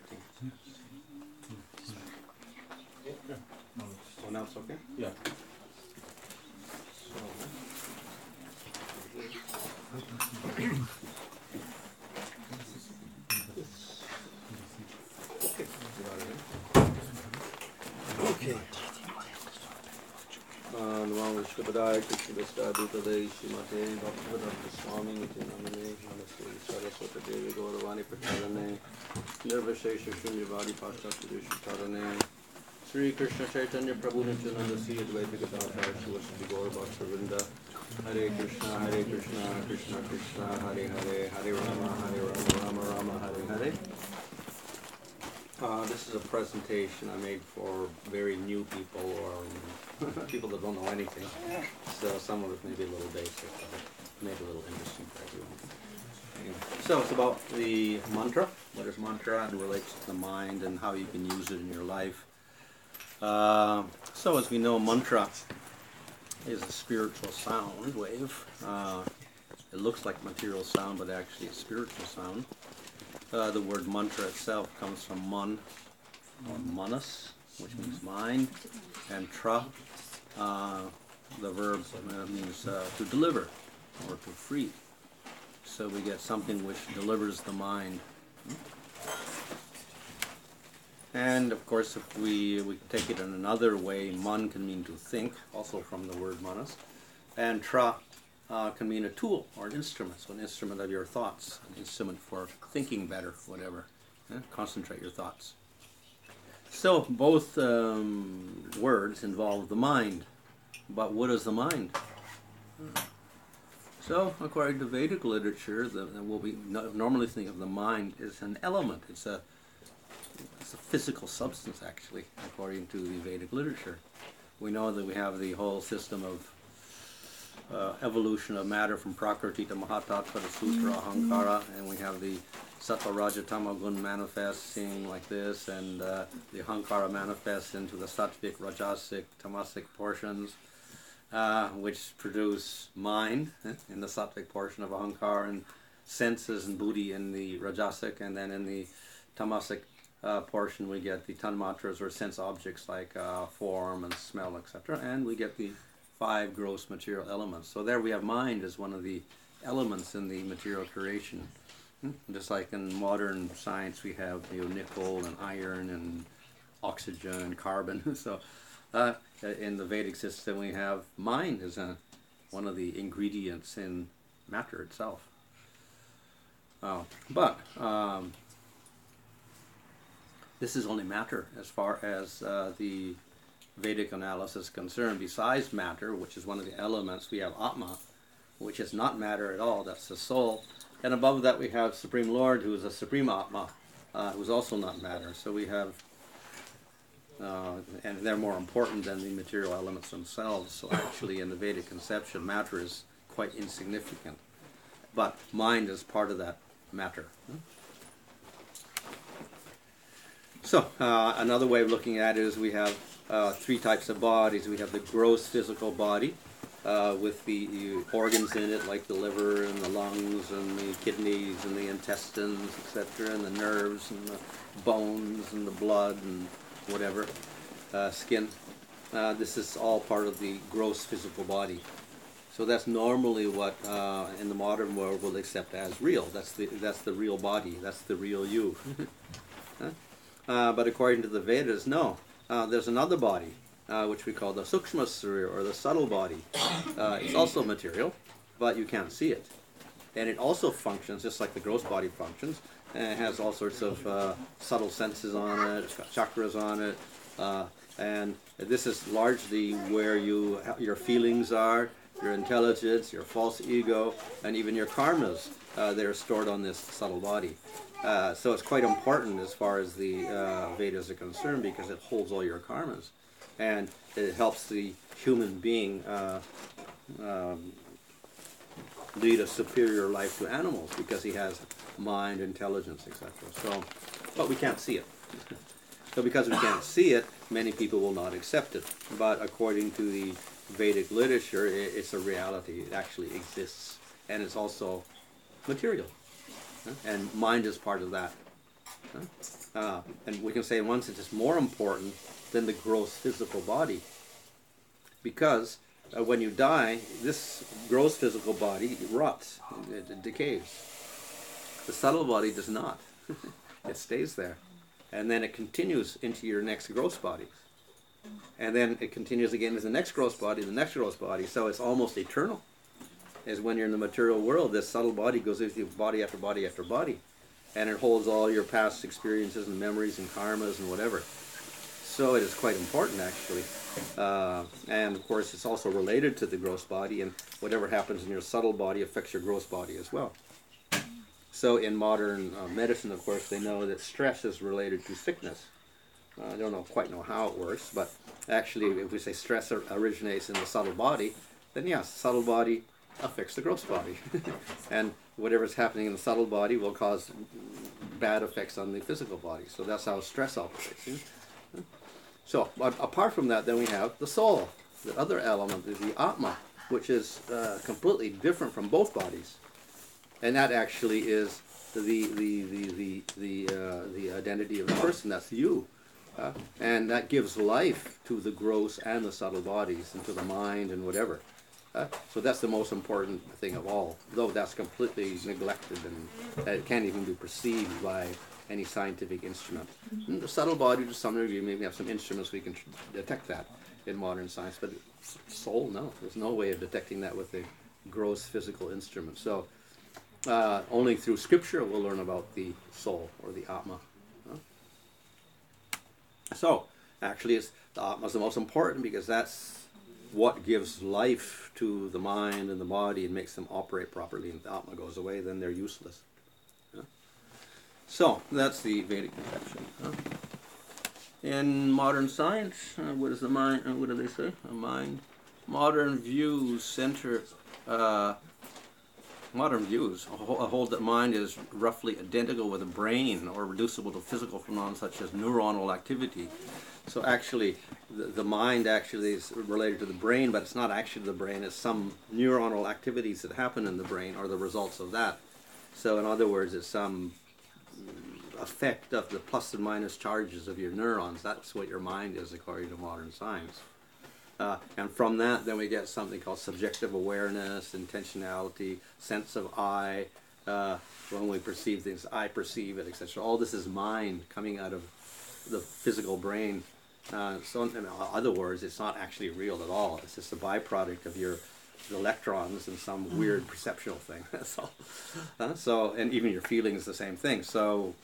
connecting. Oh, now it's okay? Yeah. Okay. Namo Vishnupadaya Krishna Shrimate Bhaktivedanta Swami Niti Namane Namaste Saraswata Devi Gauravani Pratarane Nirvashesha Shunyavadi Pashtapudesha Tarane Sri Krishna Chaitanya Prabhu Nityananda Sri Advaita Gadadhar Shivasati Gaur Bhaktavrinda Hare Krishna Krishna Krishna Hare Hare Hare Rama Rama Rama Hare Hare. This is a presentation I made for very new people or people that don't know anything. So some of it may be a little basic, but made a little interesting for everyone. Anyway, so it's about the mantra. What is mantra and relates to the mind and how you can use it in your life. So as we know, mantra is a spiritual sound wave. It looks like material sound, but actually it's spiritual sound. The word mantra itself comes from man, or manas, which means mind, and tra, the verb means to deliver or to free. So we get something which delivers the mind. And of course, if we take it in another way, man can mean to think, also from the word manas, and tra can mean a tool or an instrument, so an instrument of your thoughts, an instrument for thinking better, whatever. Concentrate your thoughts. So both words involve the mind, but what is the mind? So according to Vedic literature, what we normally think of the mind is an element. It's a physical substance, actually, according to the Vedic literature. We know that we have the whole system of evolution of matter from Prakriti to Mahatattva to Sutra, Ahankara, and we have the Sattva Raja Tama Gun manifesting like this, and the Ahankara manifests into the Sattvic, Rajasic, Tamasic portions, which produce mind in the Sattvic portion of Ahankara, and senses and buddhi in the Rajasic, and then in the Tamasic portion we get the tanmatras or sense objects like form and smell, etc., and we get the 5 gross material elements. So there we have mind as one of the elements in the material creation. Just like in modern science we have nickel and iron and oxygen and carbon. So in the Vedic system we have mind as one of the ingredients in matter itself. But this is only matter as far as the Vedic analysis is concerned. Besides matter, which is one of the elements, we have Atma, which is not matter at all, that's the soul. And above that we have Supreme Lord, who is a Supreme Atma, who is also not matter. So we have, and they're more important than the material elements themselves. So actually in the Vedic conception, matter is quite insignificant. But mind is part of that matter. So another way of looking at it is we have 3 types of bodies. We have the gross physical body with the organs in it, like the liver and the lungs and the kidneys and the intestines, etc., and the nerves and the bones and the blood and whatever, skin. This is all part of the gross physical body. So that's normally what in the modern world we'll accept as real. That's the real body. That's the real you. But according to the Vedas, no. There's another body, which we call the Sukshma Sarira, or the subtle body. It's also material, but you can't see it. And it also functions just like the gross body functions. And it has all sorts of subtle senses on it, it's got chakras on it. And this is largely where your feelings are, your intelligence, your false ego, and even your karmas. They're stored on this subtle body. So it's quite important as far as the Vedas are concerned, because it holds all your karmas, and it helps the human being lead a superior life to animals, because he has mind, intelligence, etc. So, but we can't see it. So because we can't see it, many people will not accept it. But according to the Vedic literature, it's a reality. It actually exists, and it's also material. And mind is part of that. and we can say in one sense it's more important than the gross physical body, because when you die, this gross physical body rots, it decays. The subtle body does not. It stays there. And then it continues into your next gross body. And then it continues again as the next gross body, the next gross body. So it's almost eternal. As when you're in the material world, this subtle body goes with you body after body after body. And it holds all your past experiences and memories and karmas and whatever. So it is quite important, actually. And of course, it's also related to the gross body, and whatever happens in your subtle body affects your gross body as well. So in modern medicine, of course, they know that stress is related to sickness. I don't quite know how it works, but actually, if we say stress originates in the subtle body, then yes, the subtle body affects the gross body. And whatever's happening in the subtle body will cause bad effects on the physical body. So that's how stress operates. So, apart from that, then we have the soul, the other element, is the Atma, which is completely different from both bodies. And that actually is the identity of the person. That's you, and that gives life to the gross and the subtle bodies, and to the mind and whatever. So that's the most important thing of all. Though that's completely neglected, and it can't even be perceived by any scientific instrument. And the subtle body, to some degree, maybe have some instruments we can detect that in modern science, but soul, no. There's no way of detecting that with a gross physical instrument. So. Only through scripture we'll learn about the soul, or the Atma. So, actually, the Atma is the most important, because that's what gives life to the mind and the body and makes them operate properly. And if the Atma goes away, then they're useless. So, that's the Vedic conception. In modern science, what is the mind? What do they say? A mind. Modern views center. Modern views hold that mind is roughly identical with a brain, or reducible to physical phenomena such as neuronal activity. So actually, the mind actually is related to the brain, but it's not actually the brain. It's some neuronal activities that happen in the brain, or the results of that. So in other words, it's some effect of the plus and minus charges of your neurons. That's what your mind is, according to modern science. And from that, then we get something called subjective awareness, intentionality, sense of I. When we perceive things, I perceive it, etc. All this is mind coming out of the physical brain. So in other words, it's not actually real at all. It's just a byproduct of your electrons and some weird perceptual thing. That's all. So, and even your feelings, the same thing. So,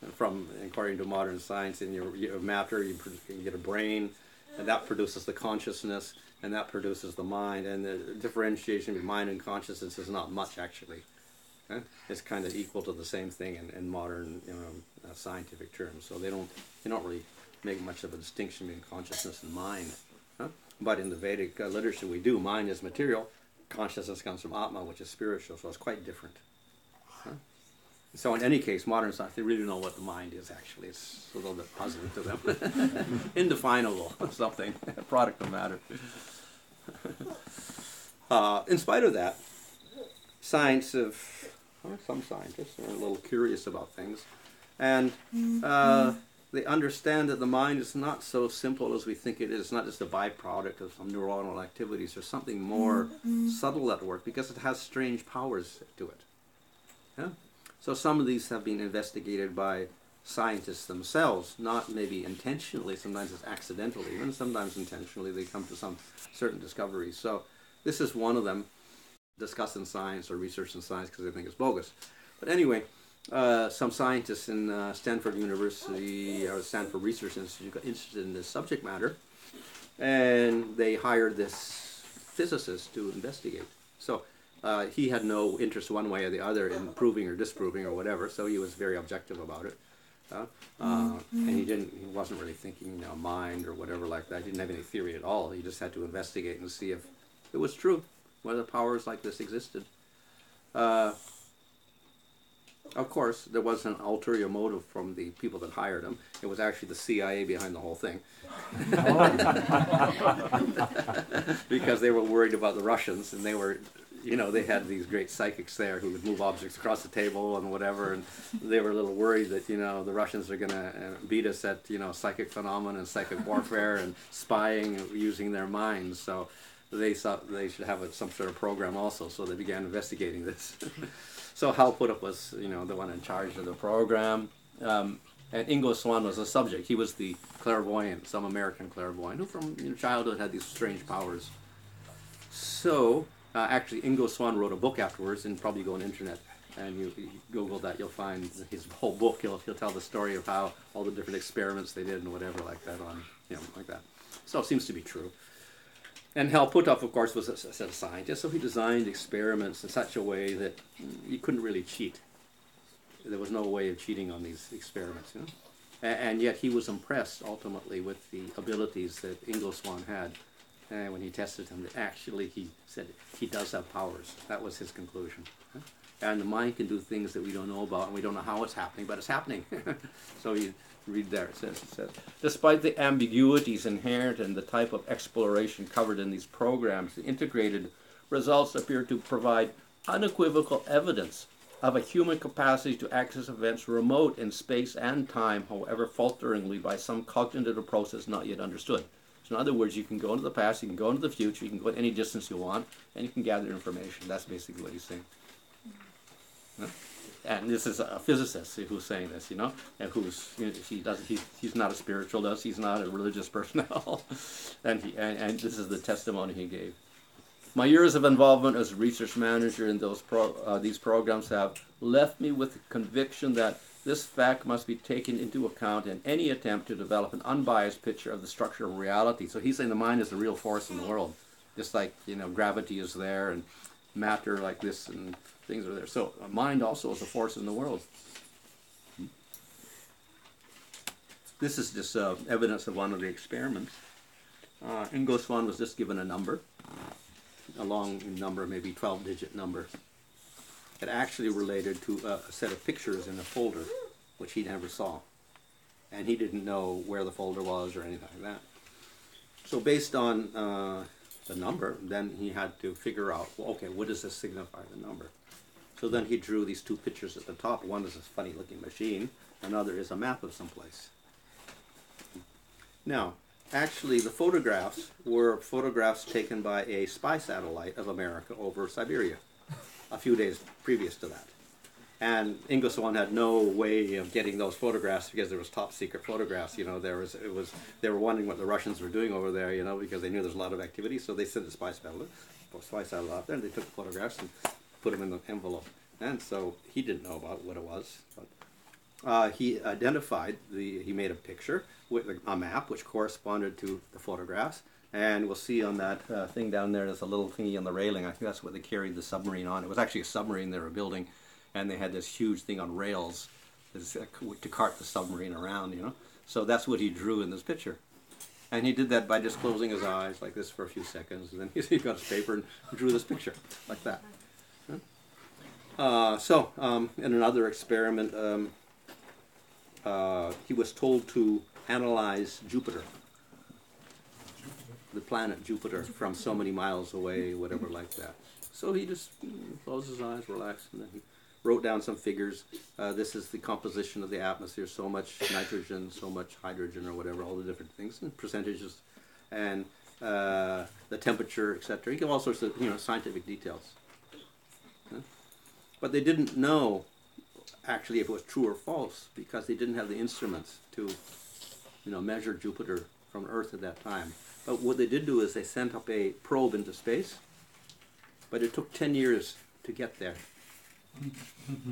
according to modern science, in your matter, you get a brain. And that produces the consciousness, and that produces the mind. And the differentiation between mind and consciousness is not much, actually. It's kind of equal to the same thing in modern, scientific terms. So they don't really make much of a distinction between consciousness and mind. But in the Vedic literature, we do. Mind is material. Consciousness comes from Atma, which is spiritual. So it's quite different. So in any case, modern science, they really know what the mind is, actually. It's a little bit puzzling to them. Indefinable, something, a product of matter. In spite of that, some scientists are a little curious about things. And they understand that the mind is not so simple as we think it is. It's not just a byproduct of some neuronal activities. There's something more subtle at work, because it has strange powers to it. Yeah? So some of these have been investigated by scientists themselves, not maybe intentionally, sometimes it's accidentally, even sometimes intentionally they come to some certain discoveries. So this is one of them, discussed in science or research in science, because they think it's bogus. But anyway, some scientists in Stanford University, or Stanford Research Institute, got interested in this subject matter, and they hired this physicist to investigate. So he had no interest one way or the other in proving or disproving or whatever, so he was very objective about it. And he wasn't really thinking mind or whatever like that. He didn't have any theory at all. He just had to investigate and see if it was true, whether powers like this existed. Of course, there was an ulterior motive from the people that hired him. It was actually the CIA behind the whole thing. Because they were worried about the Russians, and they were you know, they had these great psychics there who would move objects across the table and whatever, and they were a little worried that, you know, the Russians are going to beat us at, you know, psychic phenomena and psychic warfare and spying using their minds. So they thought they should have some sort of program also, so they began investigating this. So Hal Puthoff was, you know, the one in charge of the program. And Ingo Swann was the subject. He was the clairvoyant, some American clairvoyant, who from, you know, childhood had these strange powers. So, actually, Ingo Swann wrote a book afterwards, and probably go on the internet, and you Google that, you'll find his whole book. He'll tell the story of how all the different experiments they did and whatever like that on, you know, like that. So it seems to be true. And Hal Puthoff, of course, was a scientist, so he designed experiments in such a way that you couldn't really cheat. There was no way of cheating on these experiments, you know? And yet he was impressed ultimately with the abilities that Ingo Swann had. And when he tested him, actually he said he does have powers. That was his conclusion. And the mind can do things that we don't know about, and we don't know how it's happening, but it's happening. So you read there, it says, despite the ambiguities inherent in the type of exploration covered in these programs, the integrated results appear to provide unequivocal evidence of a human capacity to access events remote in space and time, however falteringly, by some cognitive process not yet understood. So in other words, you can go into the past, you can go into the future, you can go at any distance you want, and you can gather information. That's basically what he's saying. And this is a physicist who's saying this, you know, and who's, you know, he's not a spiritualist, he's not a religious person at all, and this is the testimony he gave. My years of involvement as a research manager in these programs have left me with the conviction that this fact must be taken into account in any attempt to develop an unbiased picture of the structure of reality. So he's saying the mind is the real force in the world, just like, you know, gravity is there and matter like this and things are there. So mind also is a force in the world. This is just evidence of one of the experiments. Ingo Swann was just given a number. A long number, maybe 12-digit number. It actually related to a set of pictures in a folder, which he never saw. And he didn't know where the folder was or anything like that. So based on the number, then he had to figure out, well, okay, what does this signify, the number? So then he drew these two pictures at the top. One is a funny-looking machine. Another is a map of someplace. Now, actually, the photographs were photographs taken by a spy satellite of America over Siberia a few days previous to that. And Ingo Swann had no way of getting those photographs because there was top secret photographs. You know, they were wondering what the Russians were doing over there, you know, because they knew there's a lot of activity. So they sent a spy satellite out there, and they took the photographs and put them in the envelope. And so he didn't know about what it was. But he identified, he made a picture with a map which corresponded to the photographs. And we'll see on that thing down there, there's a little thingy on the railing. I think that's what they carried the submarine on. It was actually a submarine they were building, and they had this huge thing on rails to cart the submarine around, you know. So that's what he drew in this picture. And he did that by just closing his eyes like this for a few seconds, and then he got his paper and drew this picture like that. In another experiment, he was told to analyze Jupiter, the planet Jupiter, from so many miles away, whatever like that. So he just closed his eyes, relaxed, and then he wrote down some figures. This is the composition of the atmosphere, so much nitrogen, so much hydrogen, or whatever, all the different things, and percentages, and the temperature, etc. He gave all sorts of, you know, scientific details. But they didn't know actually if it was true or false because they didn't have the instruments to, you know, measure Jupiter from Earth at that time. But what they did do is they sent up a probe into space, but it took 10 years to get there.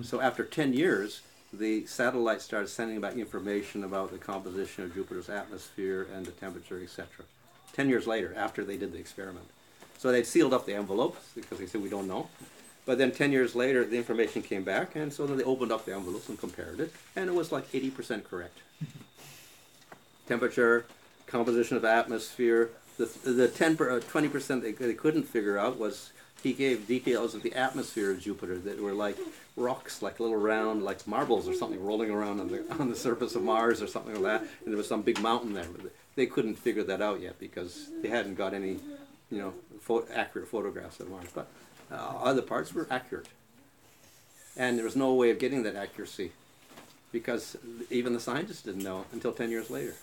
So after 10 years, the satellite started sending back information about the composition of Jupiter's atmosphere and the temperature, etc. 10 years later, after they did the experiment. So they sealed up the envelopes because they said, we don't know. But then 10 years later, the information came back, and so then they opened up the envelopes and compared it, and it was like 80% correct. Temperature, composition of atmosphere. The 20% they couldn't figure out was he gave details of the atmosphere of Jupiter that were like rocks, like little round, like marbles or something rolling around on the surface of Mars or something like that, and there was some big mountain there. But they couldn't figure that out yet because they hadn't got any, you know, accurate photographs of Mars. But Other parts were accurate. And there was no way of getting that accuracy because even the scientists didn't know until 10 years later.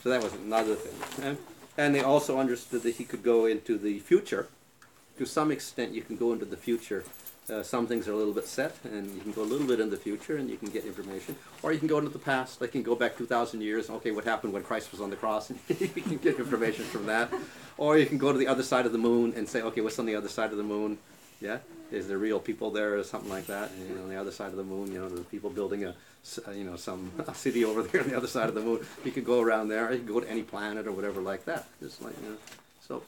So that was another thing. And they also understood that he could go into the future. To some extent, you can go into the future. Some things are a little bit set, and you can go a little bit in the future, and you can get information. Or you can go into the past, like you can go back 2,000 years, okay, what happened when Christ was on the cross, and you can get information from that. Or you can go to the other side of the moon and say, okay, what's on the other side of the moon? Yeah, is there real people there, or something like that? And, on the other side of the moon, the people building a city over there on the other side of the moon. You could go around there, or you could go to any planet or whatever like that. Just like, so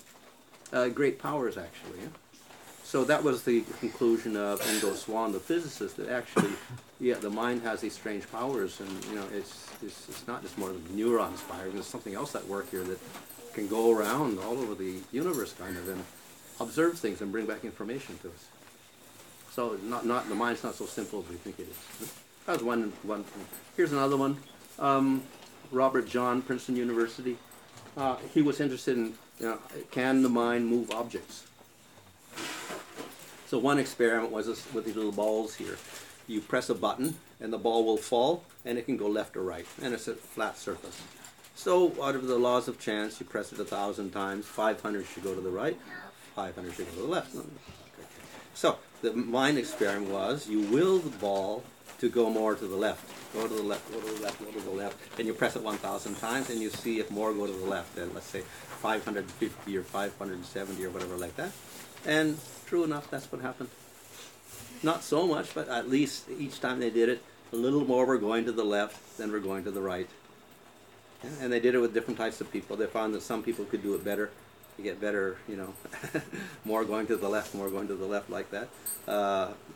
great powers actually. Yeah? So that was the conclusion of Ingo Swann, the physicist, that actually, the mind has these strange powers, and it's not just more than neurons firing. There's something else at work here that can go around all over the universe, kind of, and observe things and bring back information to us. So the mind's not so simple as we think it is. That was one thing. Here's another one. Robert John, Princeton University. He was interested in, can the mind move objects? So one experiment was this, with these little balls here. You press a button, and the ball will fall, and it can go left or right, and it's a flat surface. So out of the laws of chance, you press it 1,000 times, 500 should go to the right, 500 should go to the left. So the mind experiment was, you will the ball to go more to the left. Go to the left, go to the left, go to the left. And you press it 1,000 times, and you see if more go to the left. And let's say 550 or 570 or whatever like that. And true enough, that's what happened. Not so much, but at least each time they did it, a little more were going to the left than were going to the right. Yeah, and they did it with different types of people. They found that some people could do it better. You get better, more going to the left, more going to the left like that.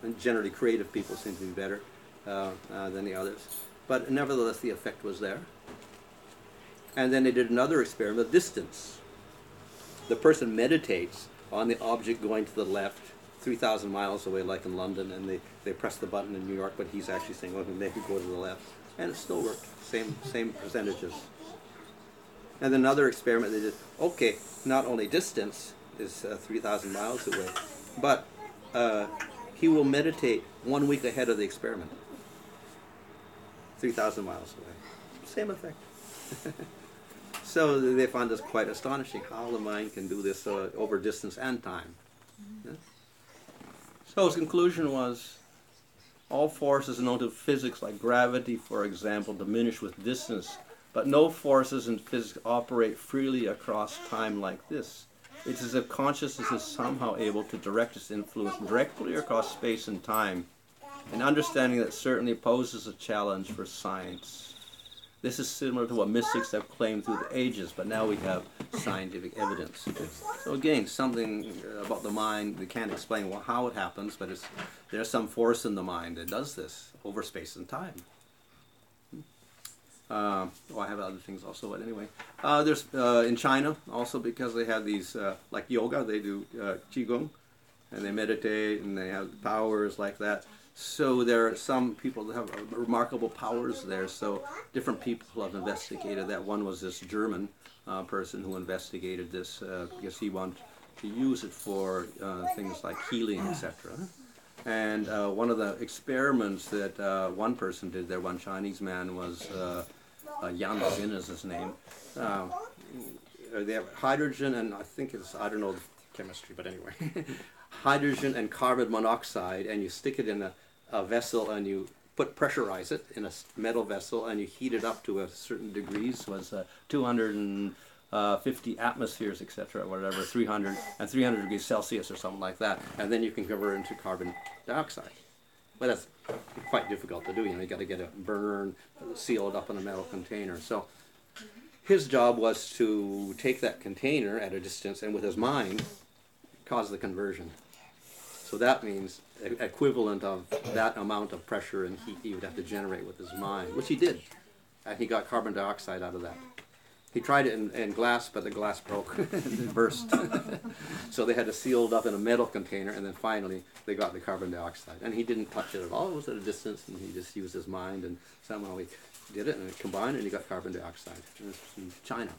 And generally creative people seem to be better than the others. But nevertheless, the effect was there. And then they did another experiment with distance. The person meditates on the object going to the left, 3,000 miles away, like in London, and they press the button in New York, but he's actually saying, well, they could go to the left. And it still worked, same percentages. And then another experiment they did, okay, not only distance is 3,000 miles away, but he will meditate 1 week ahead of the experiment. 3,000 miles away. Same effect. So they found this quite astonishing, how the mind can do this over distance and time. Yeah? So his conclusion was, all forces known to physics, like gravity, for example, diminish with distance, but no forces in physics operate freely across time like this. It's as if consciousness is somehow able to direct its influence directly across space and time, an understanding that certainly poses a challenge for science. This is similar to what mystics have claimed through the ages, but now we have scientific evidence. So again, something about the mind, we can't explain how it happens, but there's some force in the mind that does this over space and time. I have other things also, but anyway. There's in China also, because they have these, like yoga, they do qigong, and they meditate, and they have powers like that. So there are some people that have remarkable powers there. So different people have investigated that. One was this German person who investigated this because he wanted to use it for things like healing, etc. And one of the experiments that one person did there, one Chinese man, was Yan Xin is his name. They have hydrogen and I think it's, I don't know the chemistry, but anyway. Hydrogen and carbon monoxide, and you stick it in a vessel and you pressurize it in a metal vessel and you heat it up to a certain degrees, was 250 atmospheres, etc., whatever, 300 degrees Celsius or something like that, and then you can convert it into carbon dioxide. Well, that's quite difficult to do. You got to get it burned, seal it up in a metal container. So his job was to take that container at a distance and with his mind cause the conversion. So that means equivalent of that amount of pressure and heat he would have to generate with his mind, which he did. And he got carbon dioxide out of that. He tried it in glass, but the glass broke and burst. So they had to seal it up in a metal container, and then finally they got the carbon dioxide. And he didn't touch it at all. It was at a distance, and he just used his mind, and somehow he did it, and it combined, and he got carbon dioxide. And it's in China.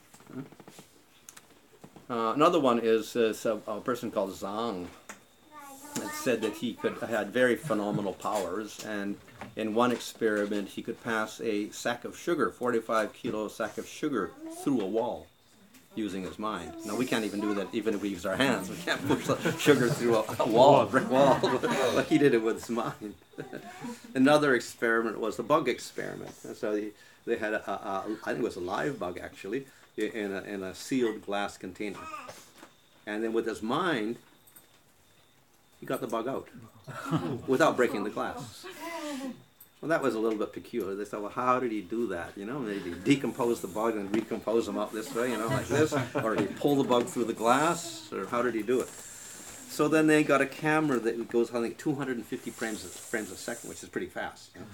Another one is a person called Zhang. It said that he had very phenomenal powers, and in one experiment he could pass a sack of sugar, 45-kilo sack of sugar, through a wall using his mind. Now we can't even do that even if we use our hands. We can't push the sugar through a wall, a brick wall, but he did it with his mind. Another experiment was the bug experiment. And so they had I think it was a live bug actually, in a sealed glass container. And then with his mind, he got the bug out without breaking the glass. Well, that was a little bit peculiar. They thought, well, how did he do that? You know, did he decompose the bug and recompose them up this way, you know, like this? Or did he pull the bug through the glass? Or how did he do it? So then they got a camera that goes, I think, 250 frames a second, which is pretty fast. You know?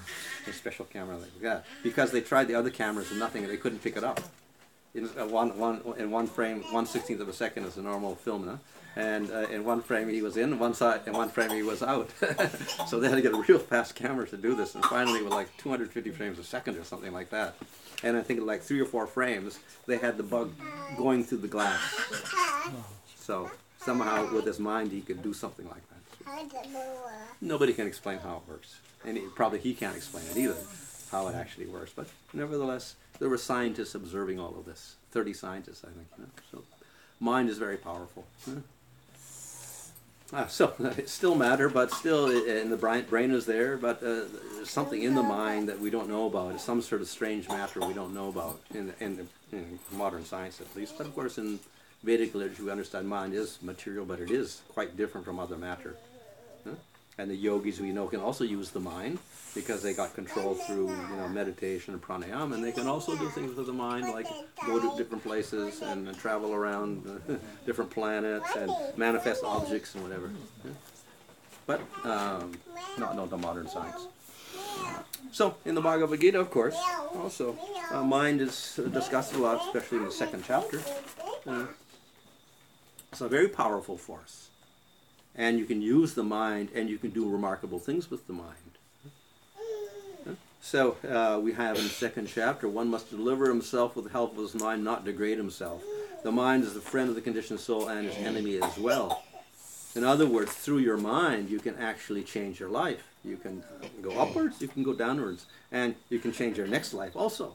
A special camera like that. Because they tried the other cameras and nothing, and they couldn't pick it up. In one frame, 1/16th of a second is a normal film, huh? And in one frame he was in one side, and one frame he was out. So they had to get a real fast camera to do this, and finally with like 250 frames a second or something like that. And I think like 3 or 4 frames, they had the bug going through the glass. So somehow with his mind he could do something like that. Nobody can explain how it works, and probably he can't explain it either, how it actually works. But nevertheless, there were scientists observing all of this. 30 scientists, I think. You know? So mind is very powerful. So it still matter, but still, and the brain is there, but there's something in the mind that we don't know about. It's some sort of strange matter we don't know about in modern science, at least. But of course, in Vedic literature, we understand mind is material, but it is quite different from other matter. And the yogis we know can also use the mind because they got control through meditation and pranayama, and they can also do things with the mind, like go to different places and travel around different planets and manifest objects and whatever. But not the modern science. So in the Bhagavad Gita, of course, also mind is discussed a lot, especially in the 2nd chapter. It's a very powerful force. And you can use the mind, and you can do remarkable things with the mind. So we have in the 2nd chapter, one must deliver himself with the help of his mind, not degrade himself. The mind is the friend of the conditioned soul and his enemy as well. In other words, through your mind, you can actually change your life. You can go upwards, you can go downwards, and you can change your next life also.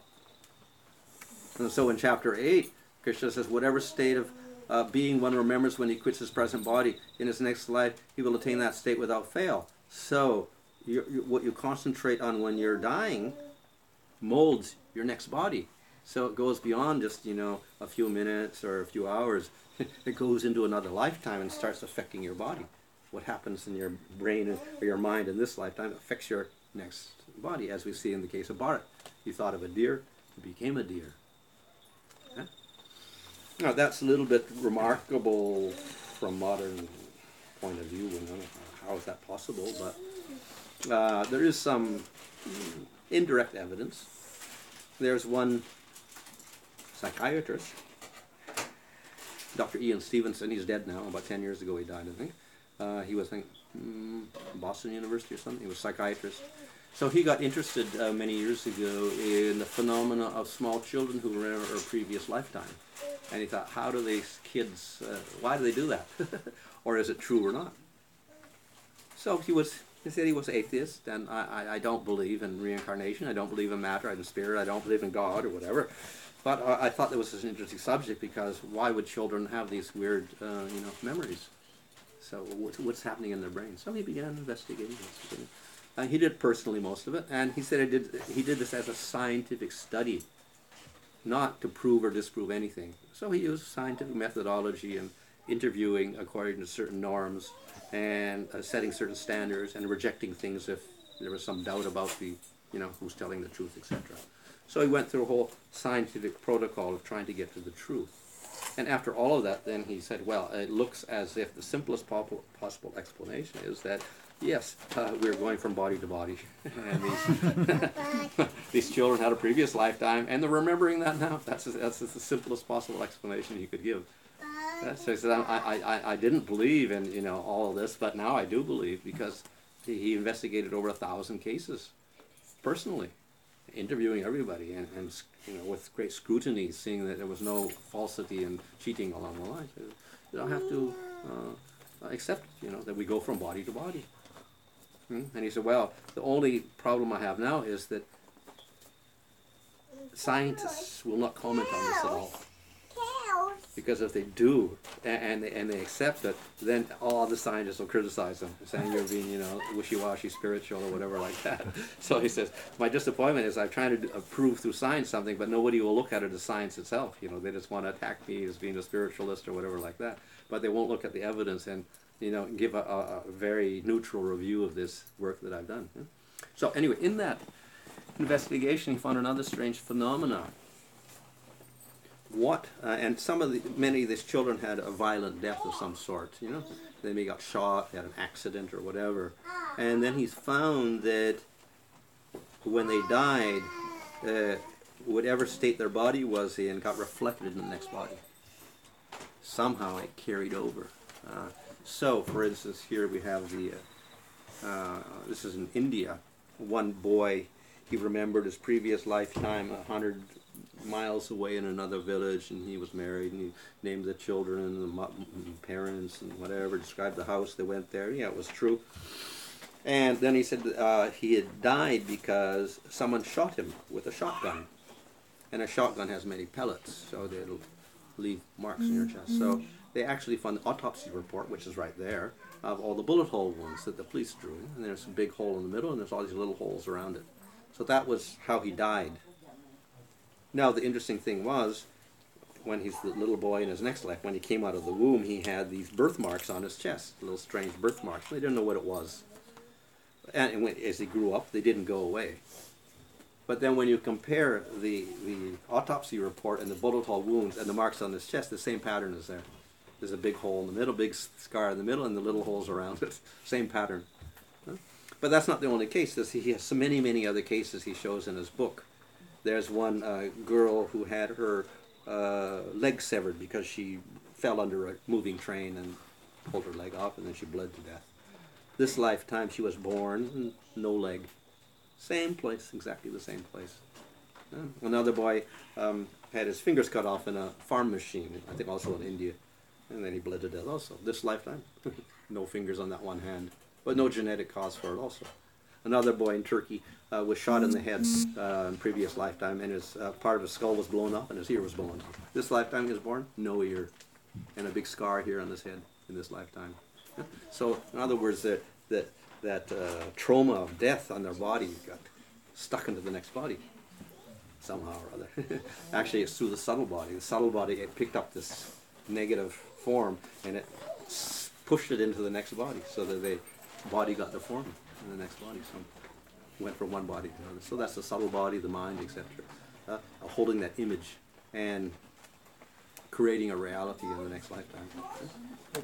And so in chapter 8, Krishna says, whatever state of being one remembers when he quits his present body, in his next life he will attain that state without fail. So what you concentrate on when you're dying molds your next body. So it goes beyond just a few minutes or a few hours. It goes into another lifetime and starts affecting your body. What happens in your brain or your mind in this lifetime affects your next body, as we see in the case of Bharat. He thought of a deer, he became a deer. Now that's a little bit remarkable from modern point of view. How is that possible? But there is some indirect evidence. There's one psychiatrist, Dr. Ian Stevenson. He's dead now. About 10 years ago he died, I think. He was, Boston University or something. He was a psychiatrist. So he got interested many years ago in the phenomena of small children who remember a previous lifetime. And he thought, how do these kids, why do they do that? Or is it true or not? So he said he was atheist, and I don't believe in reincarnation, I don't believe in matter, in spirit, I don't believe in God or whatever. But I thought that was an interesting subject, because why would children have these weird, memories? So what's happening in their brains? So he began investigating this. He did personally most of it, and he said he did this as a scientific study, not to prove or disprove anything. So he used scientific methodology and interviewing according to certain norms, and setting certain standards, and rejecting things if there was some doubt about the, who's telling the truth, etc. So he went through a whole scientific protocol of trying to get to the truth. And after all of that, then he said, well, it looks as if the simplest possible explanation is that, yes, we're going from body to body. And these children had a previous lifetime, and they're remembering that now. That's the simplest possible explanation he could give. So he said, I didn't believe in all of this, but now I do believe, because he investigated over 1,000 cases personally. interviewing everybody and you know, with great scrutiny, seeing that there was no falsity and cheating along the lines. You don't have to accept, you know, that we go from body to body. And he said, well, the only problem I have now is that scientists will not comment on this at all. Because if they do, and they accept it, then all the scientists will criticize them, saying you're being, you know, wishy-washy spiritual or whatever like that. So he says, my disappointment is I'm trying to prove through science something, but nobody will look at it as science itself. You know, they just want to attack me as being a spiritualist or whatever like that. But they won't look at the evidence and, you know, give a very neutral review of this work that I've done. So anyway, in that investigation, he found another strange phenomena. And many of these children had a violent death of some sort, you know. They may got shot, they had an accident or whatever. And then he's found that when they died, whatever state their body was in got reflected in the next body. Somehow it carried over. So, for instance, here we have this is in India. One boy, he remembered his previous lifetime 100 miles away in another village, and he was married, and he named the children and the parents and whatever, described the house, they went there. Yeah, it was true. And then he said he had died because someone shot him with a shotgun. And a shotgun has many pellets, so it'll leave marks in your chest. So they actually found the autopsy report, which is right there, of all the bullet hole wounds that the police drew. And there's a big hole in the middle, and there's all these little holes around it. So that was how he died. Now, the interesting thing was, when he's the little boy in his next life, when he came out of the womb, he had these birthmarks on his chest, little strange birthmarks. They didn't know what it was. And as he grew up, they didn't go away. But then when you compare the autopsy report and the bullet hole wounds and the marks on his chest, the same pattern is there. There's a big hole in the middle, big scar in the middle, and the little holes around it. Same pattern. But that's not the only case. He has so many other cases he shows in his book. There's one girl who had her leg severed because she fell under a moving train and pulled her leg off, and then she bled to death. This lifetime she was born, no leg. Same place, exactly the same place. Another boy had his fingers cut off in a farm machine, I think also in India, and then he bled to death also. This lifetime, no fingers on that one hand, but no genetic cause for it also. Another boy in Turkey was shot in the head in previous lifetime, and his part of his skull was blown off and his ear was blown off. This lifetime he was born, no ear, and a big scar here on his head in this lifetime. So, in other words, that trauma of death on their body got stuck into the next body somehow or other. Actually, it's through the subtle body. The subtle body, it picked up this negative form and it pushed it into the next body, so that the body got deformed in the next body. So it went from one body to another. So that's the subtle body, the mind, etc. Holding that image and creating a reality in the next lifetime.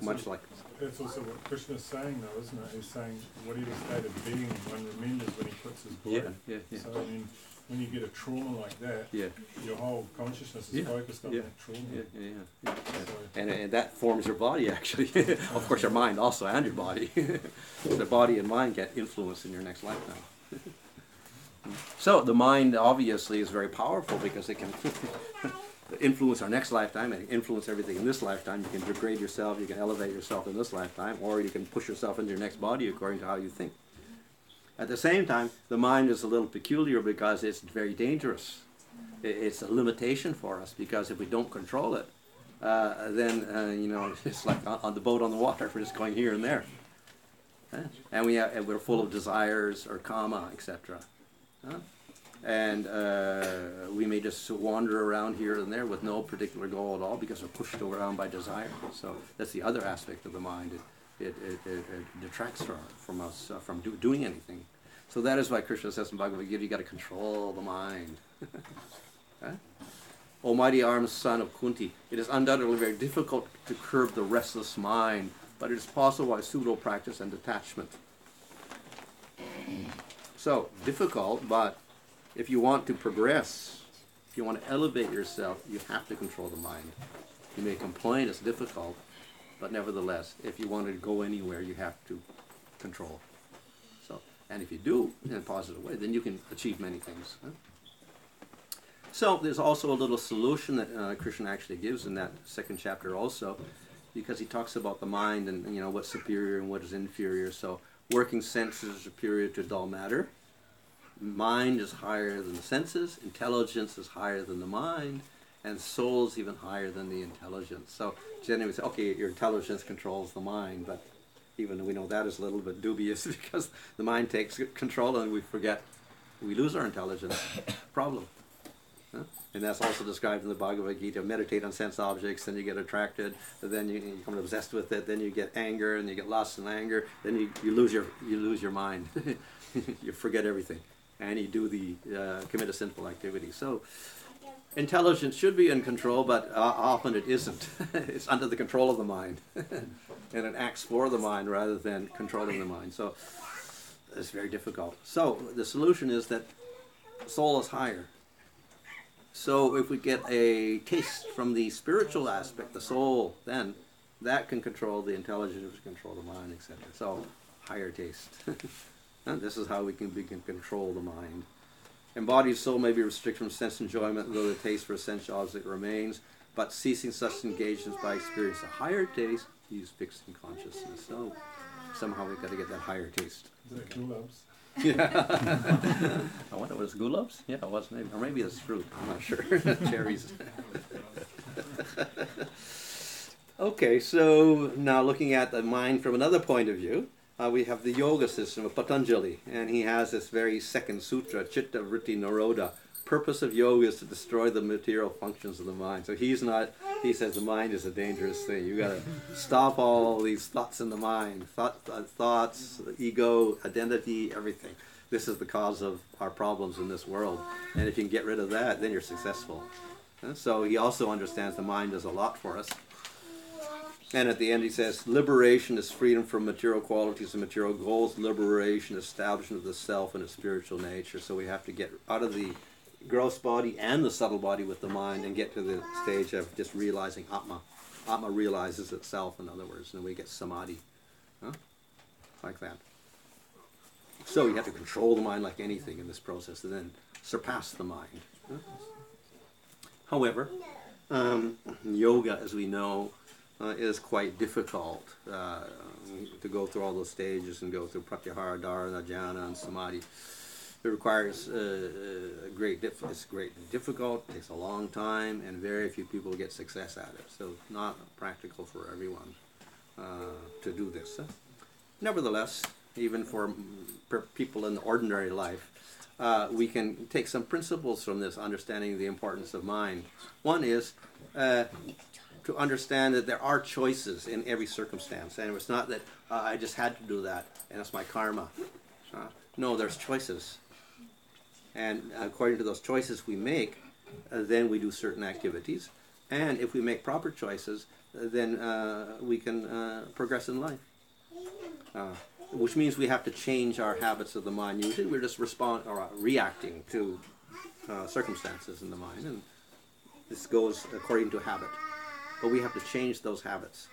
Much like... That's also what Krishna's saying, though, isn't it? He's saying, what is the state of being one remembers when he puts his body? Yeah. So, I mean, when you get a trauma like that, your whole consciousness is focused on that trauma. So, and that forms your body, actually. Of course, your mind also, and your body. The body and mind get influenced in your next lifetime. So the mind, obviously, is very powerful because it can influence our next lifetime and influence everything in this lifetime. You can degrade yourself, you can elevate yourself in this lifetime, or you can push yourself into your next body according to how you think. At the same time, the mind is a little peculiar because it's very dangerous. It's a limitation for us, because if we don't control it, then you know, it's like on the boat on the water. We're just going here and there, and we're full of desires or karma, etc. And we may just wander around here and there with no particular goal at all because we're pushed around by desire. So that's the other aspect of the mind. It detracts from us from doing anything. So that is why Krishna says in Bhagavad Gita, you got to control the mind. O mighty armed son of Kunti, it is undoubtedly very difficult to curb the restless mind, but it is possible by pseudo practice and detachment. So difficult, but if you want to progress, if you want to elevate yourself, you have to control the mind. You may complain it's difficult, but nevertheless, if you want to go anywhere, you have to control. So, and if you do in a positive way, then you can achieve many things. So there's also a little solution that Krishna actually gives in that second chapter also, because he talks about the mind and what's superior and what is inferior. So working senses are superior to dull matter. Mind is higher than the senses. Intelligence is higher than the mind. And soul is even higher than the intelligence. So generally we say, okay, your intelligence controls the mind, but even we know that is a little bit dubious because the mind takes control and we forget, we lose our intelligence. Problem. Huh? And that's also described in the Bhagavad Gita. Meditate on sense objects, then you get attracted, then you become obsessed with it, then you get anger, and you get lust and anger, then you lose your mind. You forget everything, and you commit a sinful activity. So intelligence should be in control, but often it isn't. It's under the control of the mind, and it acts for the mind rather than controlling the mind. So it's very difficult. So the solution is that soul is higher. So if we get a taste from the spiritual aspect, the soul, then that can control the intelligence, control the mind, etc. So higher taste. And this is how we can control the mind. Embodied soul may be restricted from sense enjoyment, though the taste for a sense object remains, but ceasing such engagements by experience a higher taste, he's fixed in consciousness. So somehow we've got to get that higher taste. Is it gulabs? Yeah. I wonder, was it gulabs? Yeah, it was maybe. Or maybe it's fruit. I'm not sure. Cherries. Okay, so now looking at the mind from another point of view, we have the yoga system of Patanjali, and he has this very second sutra, Chitta Vritti Nirodha. Purpose of yoga is to destroy the material functions of the mind. So he says the mind is a dangerous thing. You got to stop all these thoughts in the mind, thoughts, ego, identity, everything. This is the cause of our problems in this world. And if you can get rid of that, then you're successful. And so he also understands the mind does a lot for us. And at the end he says, liberation is freedom from material qualities and material goals. Liberation, establishment of the self and its spiritual nature. So we have to get out of the gross body and the subtle body with the mind and get to the stage of just realizing Atma. Atma realizes itself, in other words, and we get samadhi. Huh? Like that. So you have to control the mind like anything in this process and then surpass the mind. Huh? However, yoga, as we know, is quite difficult to go through all those stages and go through pratyahara, dharana, jhana, and samadhi. It requires it's great difficult, takes a long time, and very few people get success at it. So it's not practical for everyone to do this. Nevertheless, even for people in ordinary life, we can take some principles from this, understanding the importance of mind. One is to understand that there are choices in every circumstance, and it's not that I just had to do that, and it's my karma. No, there's choices. And according to those choices we make, then we do certain activities. And if we make proper choices, then we can progress in life. Which means we have to change our habits of the mind. Usually we're just reacting to circumstances in the mind. And this goes according to habit. But we have to change those habits,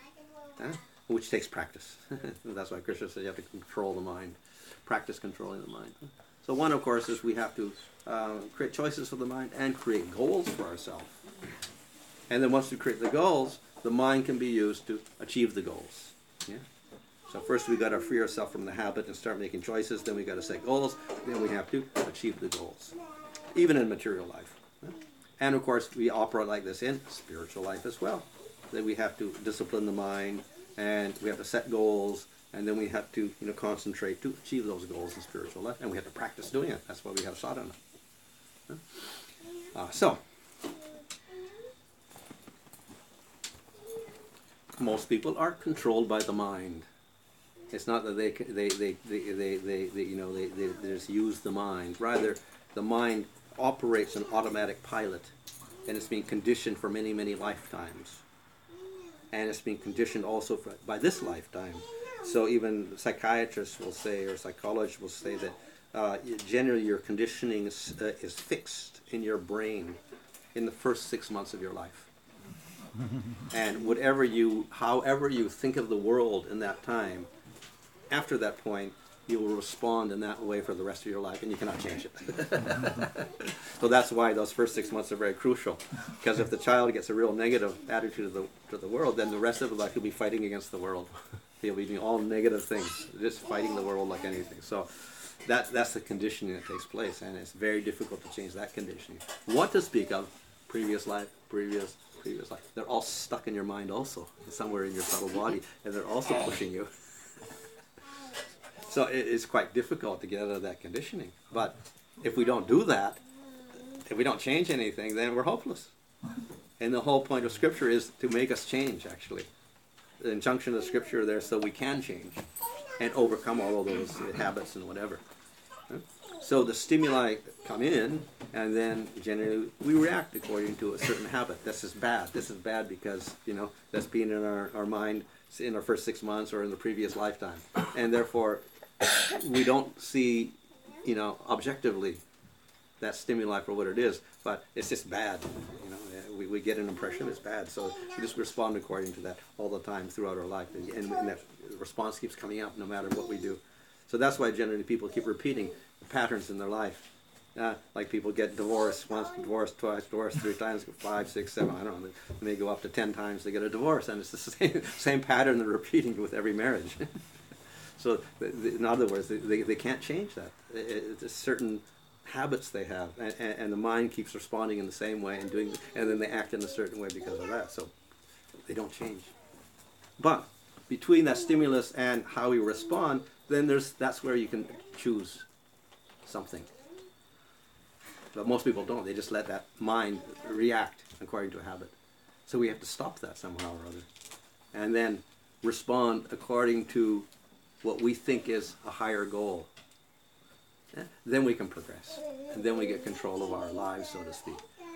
which takes practice. That's why Krishna said you have to control the mind. Practice controlling the mind. So one, of course, is we have to create choices for the mind and create goals for ourselves. And then once we create the goals, the mind can be used to achieve the goals. Yeah. So first we got to free ourselves from the habit and start making choices. Then we got to set goals. Then we have to achieve the goals, even in material life. And of course, we operate like this in spiritual life as well. Then we have to discipline the mind, and we have to set goals. And then we have to concentrate to achieve those goals in spiritual life. And we have to practice doing it. That's why we have sadhana. So, most people are controlled by the mind. It's not that they just use the mind. Rather, the mind operates an automatic pilot. And it's being conditioned for many, many lifetimes. And it's being conditioned also by this lifetime. So even psychiatrists will say, or psychologists will say that generally your conditioning is fixed in your brain in the first 6 months of your life. And however you think of the world in that time, after that point, you will respond in that way for the rest of your life, and you cannot change it. So that's why those first 6 months are very crucial. Because if the child gets a real negative attitude to the world, then the rest of the life he'll be fighting against the world. He'll be doing all negative things, just fighting the world like anything. So that's the conditioning that takes place, and it's very difficult to change that conditioning. What to speak of? Previous life, previous life. They're all stuck in your mind also, somewhere in your subtle body, and they're also pushing you. So it's quite difficult to get out of that conditioning. But if we don't do that, if we don't change anything, then we're hopeless. And the whole point of Scripture is to make us change, actually. The injunction of Scripture there so we can change and overcome all of those habits and whatever. So the stimuli come in, and then generally we react according to a certain habit. This is bad. This is bad because, that's been in our mind in our first 6 months or in the previous lifetime. And therefore, we don't see, objectively that stimuli for what it is, but it's just bad. We get an impression it's bad, so we just respond according to that all the time throughout our life, and that response keeps coming up no matter what we do. So that's why generally people keep repeating patterns in their life. Like people get divorced once, divorced twice, divorced 3 times, 5, 6, 7, I don't know. They may go up to 10 times they get a divorce, and it's the same pattern they're repeating with every marriage. So in other words, they can't change that. It's certain habits they have, and the mind keeps responding in the same way and then they act in a certain way because of that. So they don't change. But between that stimulus and how we respond, then that's where you can choose something. But most people don't. They just let that mind react according to a habit. So we have to stop that somehow or other, and then respond according to what we think is a higher goal. Then we can progress, and then we get control of our lives, so to speak.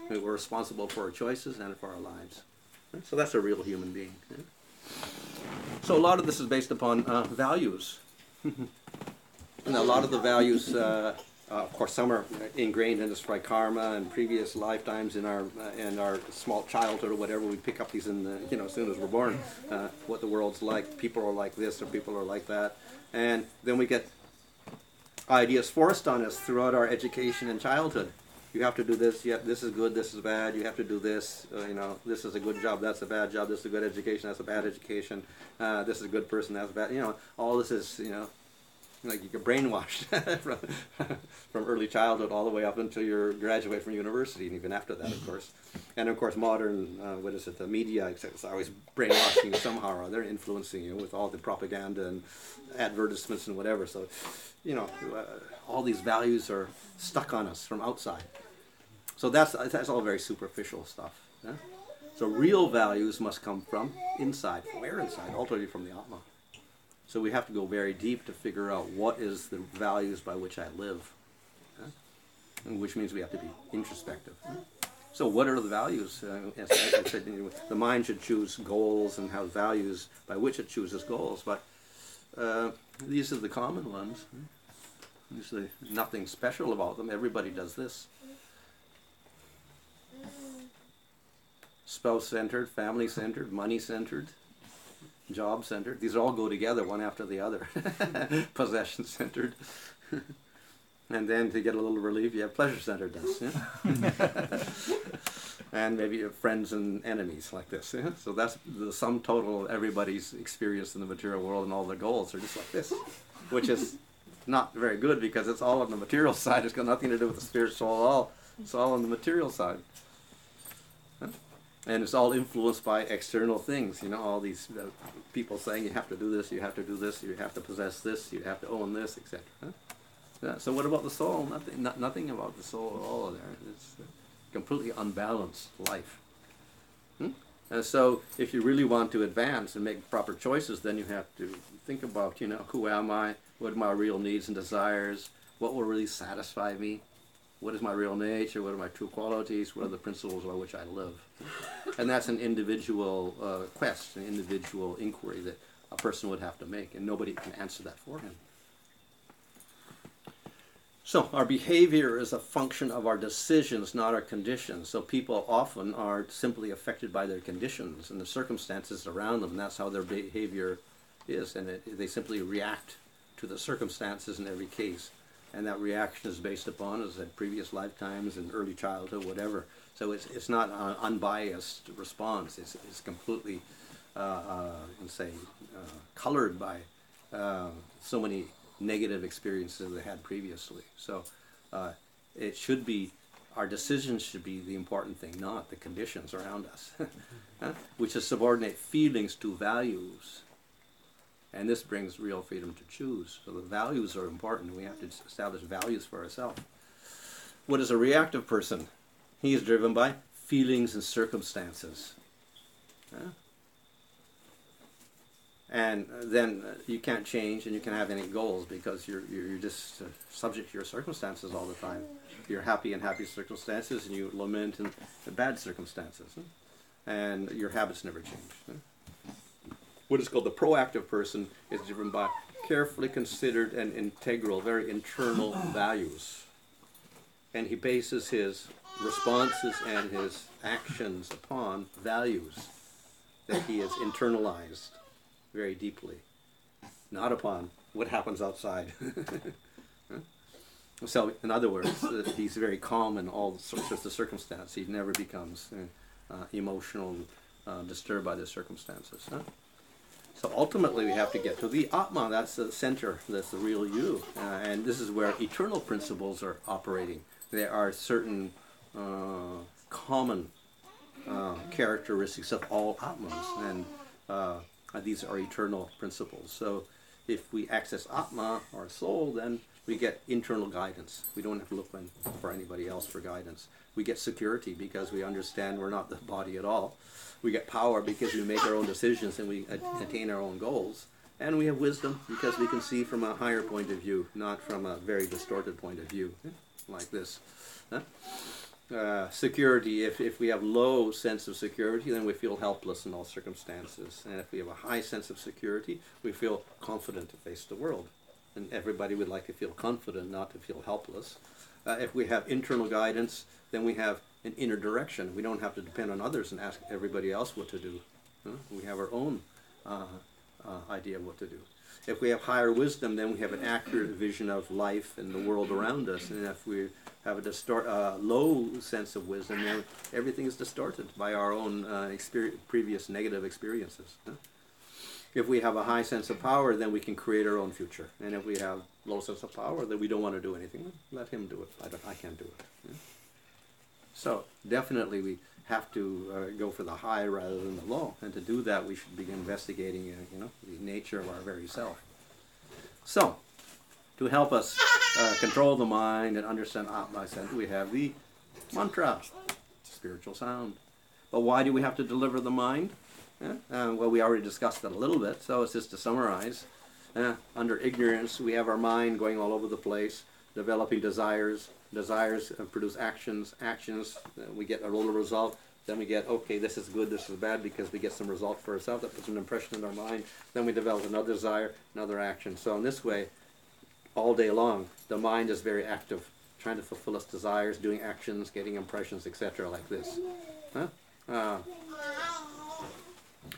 We're responsible for our choices and for our lives. So that's a real human being. So a lot of this is based upon values. And a lot of the values, of course, some are ingrained in us by karma and previous lifetimes in our small childhood or whatever. We pick up these in the, as soon as we're born, what the world's like. People are like this or people are like that. And then we get ideas forced on us throughout our education and childhood. You have to do this. This is good. This is bad. You have to do this. This is a good job. That's a bad job. This is a good education. That's a bad education. This is a good person. That's bad. All this is, like you get brainwashed from early childhood all the way up until you graduate from university, and even after that, of course. And of course, modern, the media is always brainwashing you somehow or other, influencing you with all the propaganda and advertisements and whatever. So, all these values are stuck on us from outside. So that's all very superficial stuff. Yeah? So real values must come from inside. Where inside? Ultimately from the Atma. So we have to go very deep to figure out what is the values by which I live. Yeah? And which means we have to be introspective. Yeah? So what are the values? As I said, the mind should choose goals and have values by which it chooses goals. But these are the common ones. Usually nothing special about them. Everybody does this. Spouse-centered, family-centered, money-centered, job-centered. These all go together one after the other. Possession-centered. And then to get a little relief, you have pleasure-centeredness. Yeah? And maybe you have friends and enemies like this. Yeah? So that's the sum total of everybody's experience in the material world, and all their goals are just like this, which is not very good because it's all on the material side. It's got nothing to do with the spiritual at all. It's all on the material side. Huh? And it's all influenced by external things. All these people saying you have to do this, you have to do this, you have to possess this, you have to own this, etc. Huh? Yeah, so what about the soul? Nothing about the soul at all there. It's a completely unbalanced life. And so if you really want to advance and make proper choices, then you have to think about, who am I? What are my real needs and desires? What will really satisfy me? What is my real nature? What are my true qualities? What are the principles by which I live? And that's an individual quest, an individual inquiry that a person would have to make, and nobody can answer that for him. So our behavior is a function of our decisions, not our conditions. So people often are simply affected by their conditions and the circumstances around them, and that's how their behavior is, and they simply react to the circumstances in every case. And that reaction is based upon, as I said, previous lifetimes and early childhood, whatever. So it's not an unbiased response. It's completely, colored by so many negative experiences they had previously. So it should be, our decisions should be the important thing, not the conditions around us, which is subordinate feelings to values. And this brings real freedom to choose. So the values are important. We have to establish values for ourselves. What is a reactive person? He is driven by feelings and circumstances. And then you can't change and you can't have any goals because you're just subject to your circumstances all the time. You're happy in happy circumstances and you lament in the bad circumstances. And your habits never change. What is called the proactive person is driven by carefully considered and integral, very internal values. And he bases his responses and his actions upon values that he has internalized very deeply, not upon what happens outside. So, in other words, he's very calm in all sorts of circumstances. He never becomes emotional, disturbed by the circumstances. So ultimately we have to get to the Atma, that's the center, that's the real you. And this is where eternal principles are operating. There are certain common characteristics of all Atmas, and these are eternal principles. So if we access Atma, our soul, then we get internal guidance. We don't have to look for anybody else for guidance. We get security because we understand we're not the body at all. We get power because we make our own decisions and we attain our own goals. And we have wisdom because we can see from a higher point of view, not from a very distorted point of view, like this. Security, if we have low sense of security, then we feel helpless in all circumstances. And if we have a high sense of security, we feel confident to face the world. And everybody would like to feel confident, not to feel helpless. If we have internal guidance, then we have an inner direction. We don't have to depend on others and ask everybody else what to do. We have our own idea of what to do. If we have higher wisdom, then we have an accurate vision of life and the world around us. And if we have a low sense of wisdom, then everything is distorted by our own previous negative experiences. If we have a high sense of power, then we can create our own future. And if we have low sense of power, then we don't want to do anything. Let him do it. I can't do it. So definitely we have to go for the high rather than the low. And to do that, we should begin investigating, the nature of our very self. So, to help us control the mind and understand Atma, we have the mantra, spiritual sound. But why do we have to deliver the mind? Well, we already discussed that a little bit, so it's just to summarize. Under ignorance, we have our mind going all over the place, developing desires. Desires produce actions. Actions, we get a little result. Then we get, okay, this is good, this is bad, because we get some result for ourselves. That puts an impression in our mind. Then we develop another desire, another action. So in this way, all day long, the mind is very active, trying to fulfill its desires, doing actions, getting impressions, etc., like this.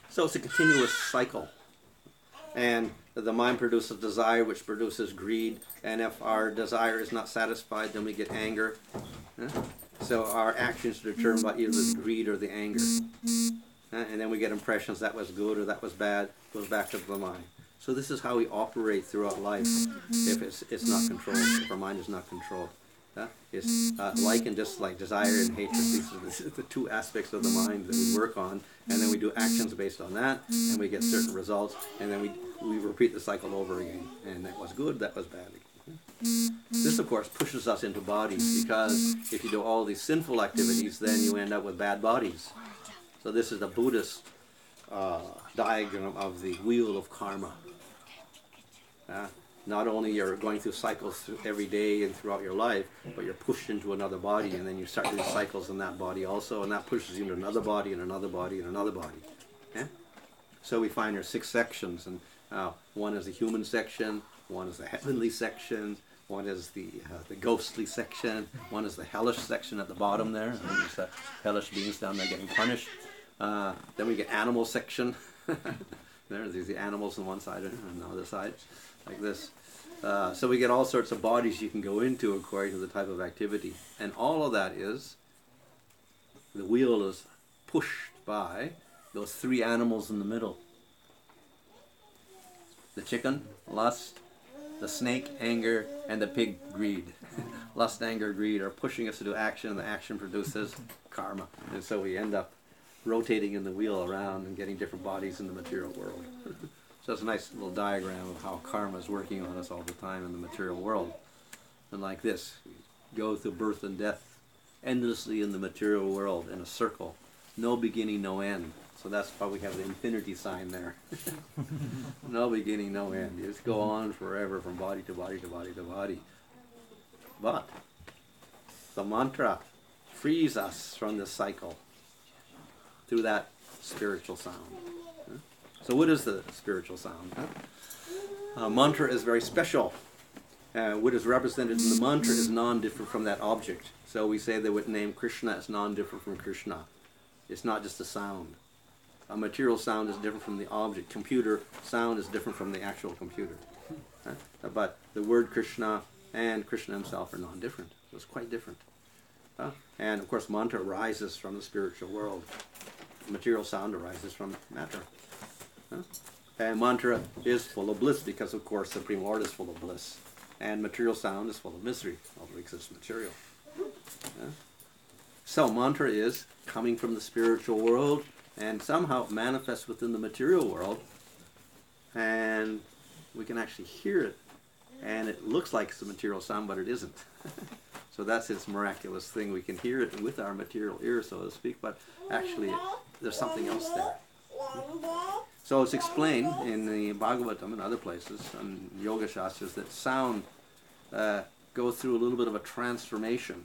So it's a continuous cycle. And the mind produces desire, which produces greed. And if our desire is not satisfied, then we get anger. So our actions are determined by either the greed or the anger. And then we get impressions, that was good or that was bad, goes back to the mind. So this is how we operate throughout life if it's not controlled, if our mind is not controlled. It's like and dislike, desire and hatred. These are the two aspects of the mind that we work on, and then we do actions based on that, and we get certain results, and then we repeat the cycle over again. And that was good, that was bad. This, of course, pushes us into bodies, because if you do all these sinful activities, then you end up with bad bodies. So this is the Buddhist diagram of the wheel of karma. Not only you're going through cycles every day and throughout your life, but you're pushed into another body, and then you start doing cycles in that body also, and that pushes you into another body and another body and another body. So we find there are 6 sections, and one is the human section, one is the heavenly section, one is the ghostly section, one is the hellish section at the bottom there, and there's the hellish beings down there getting punished. Then we get animal section. There's the animals on one side and on the other side. like this. So we get all sorts of bodies you can go into according to the type of activity. And all of that is, the wheel is pushed by those three animals in the middle. The chicken, lust, the snake, anger, and the pig, greed. Lust, anger, greed are pushing us to do action, and the action produces karma. And so we end up rotating in the wheel around and getting different bodies in the material world. So it's a nice little diagram of how karma is working on us all the time in the material world. And like this, we go through birth and death endlessly in the material world in a circle. No beginning, no end. So that's why we have the infinity sign there. No beginning, no end. You just go on forever from body to body to body to body. But the mantra frees us from this cycle through that spiritual sound. So what is the spiritual sound? Mantra is very special. What is represented in the mantra is non-different from that object. So we say that with the name Krishna is non-different from Krishna. It's not just a sound. A material sound is different from the object. Computer sound is different from the actual computer. But the word Krishna and Krishna himself are non-different. So it's quite different. And of course mantra arises from the spiritual world. Material sound arises from matter. And mantra is full of bliss because of course Supreme Lord is full of bliss. And material sound is full of misery, although it exists material. So mantra is coming from the spiritual world and somehow manifests within the material world, and we can actually hear it, and it looks like it's a material sound, but it isn't. So that's its miraculous thing. We can hear it with our material ear, so to speak, but actually there's something else there. So it's explained in the Bhagavatam and other places, and Yoga Shastras, that sound goes through a little bit of a transformation.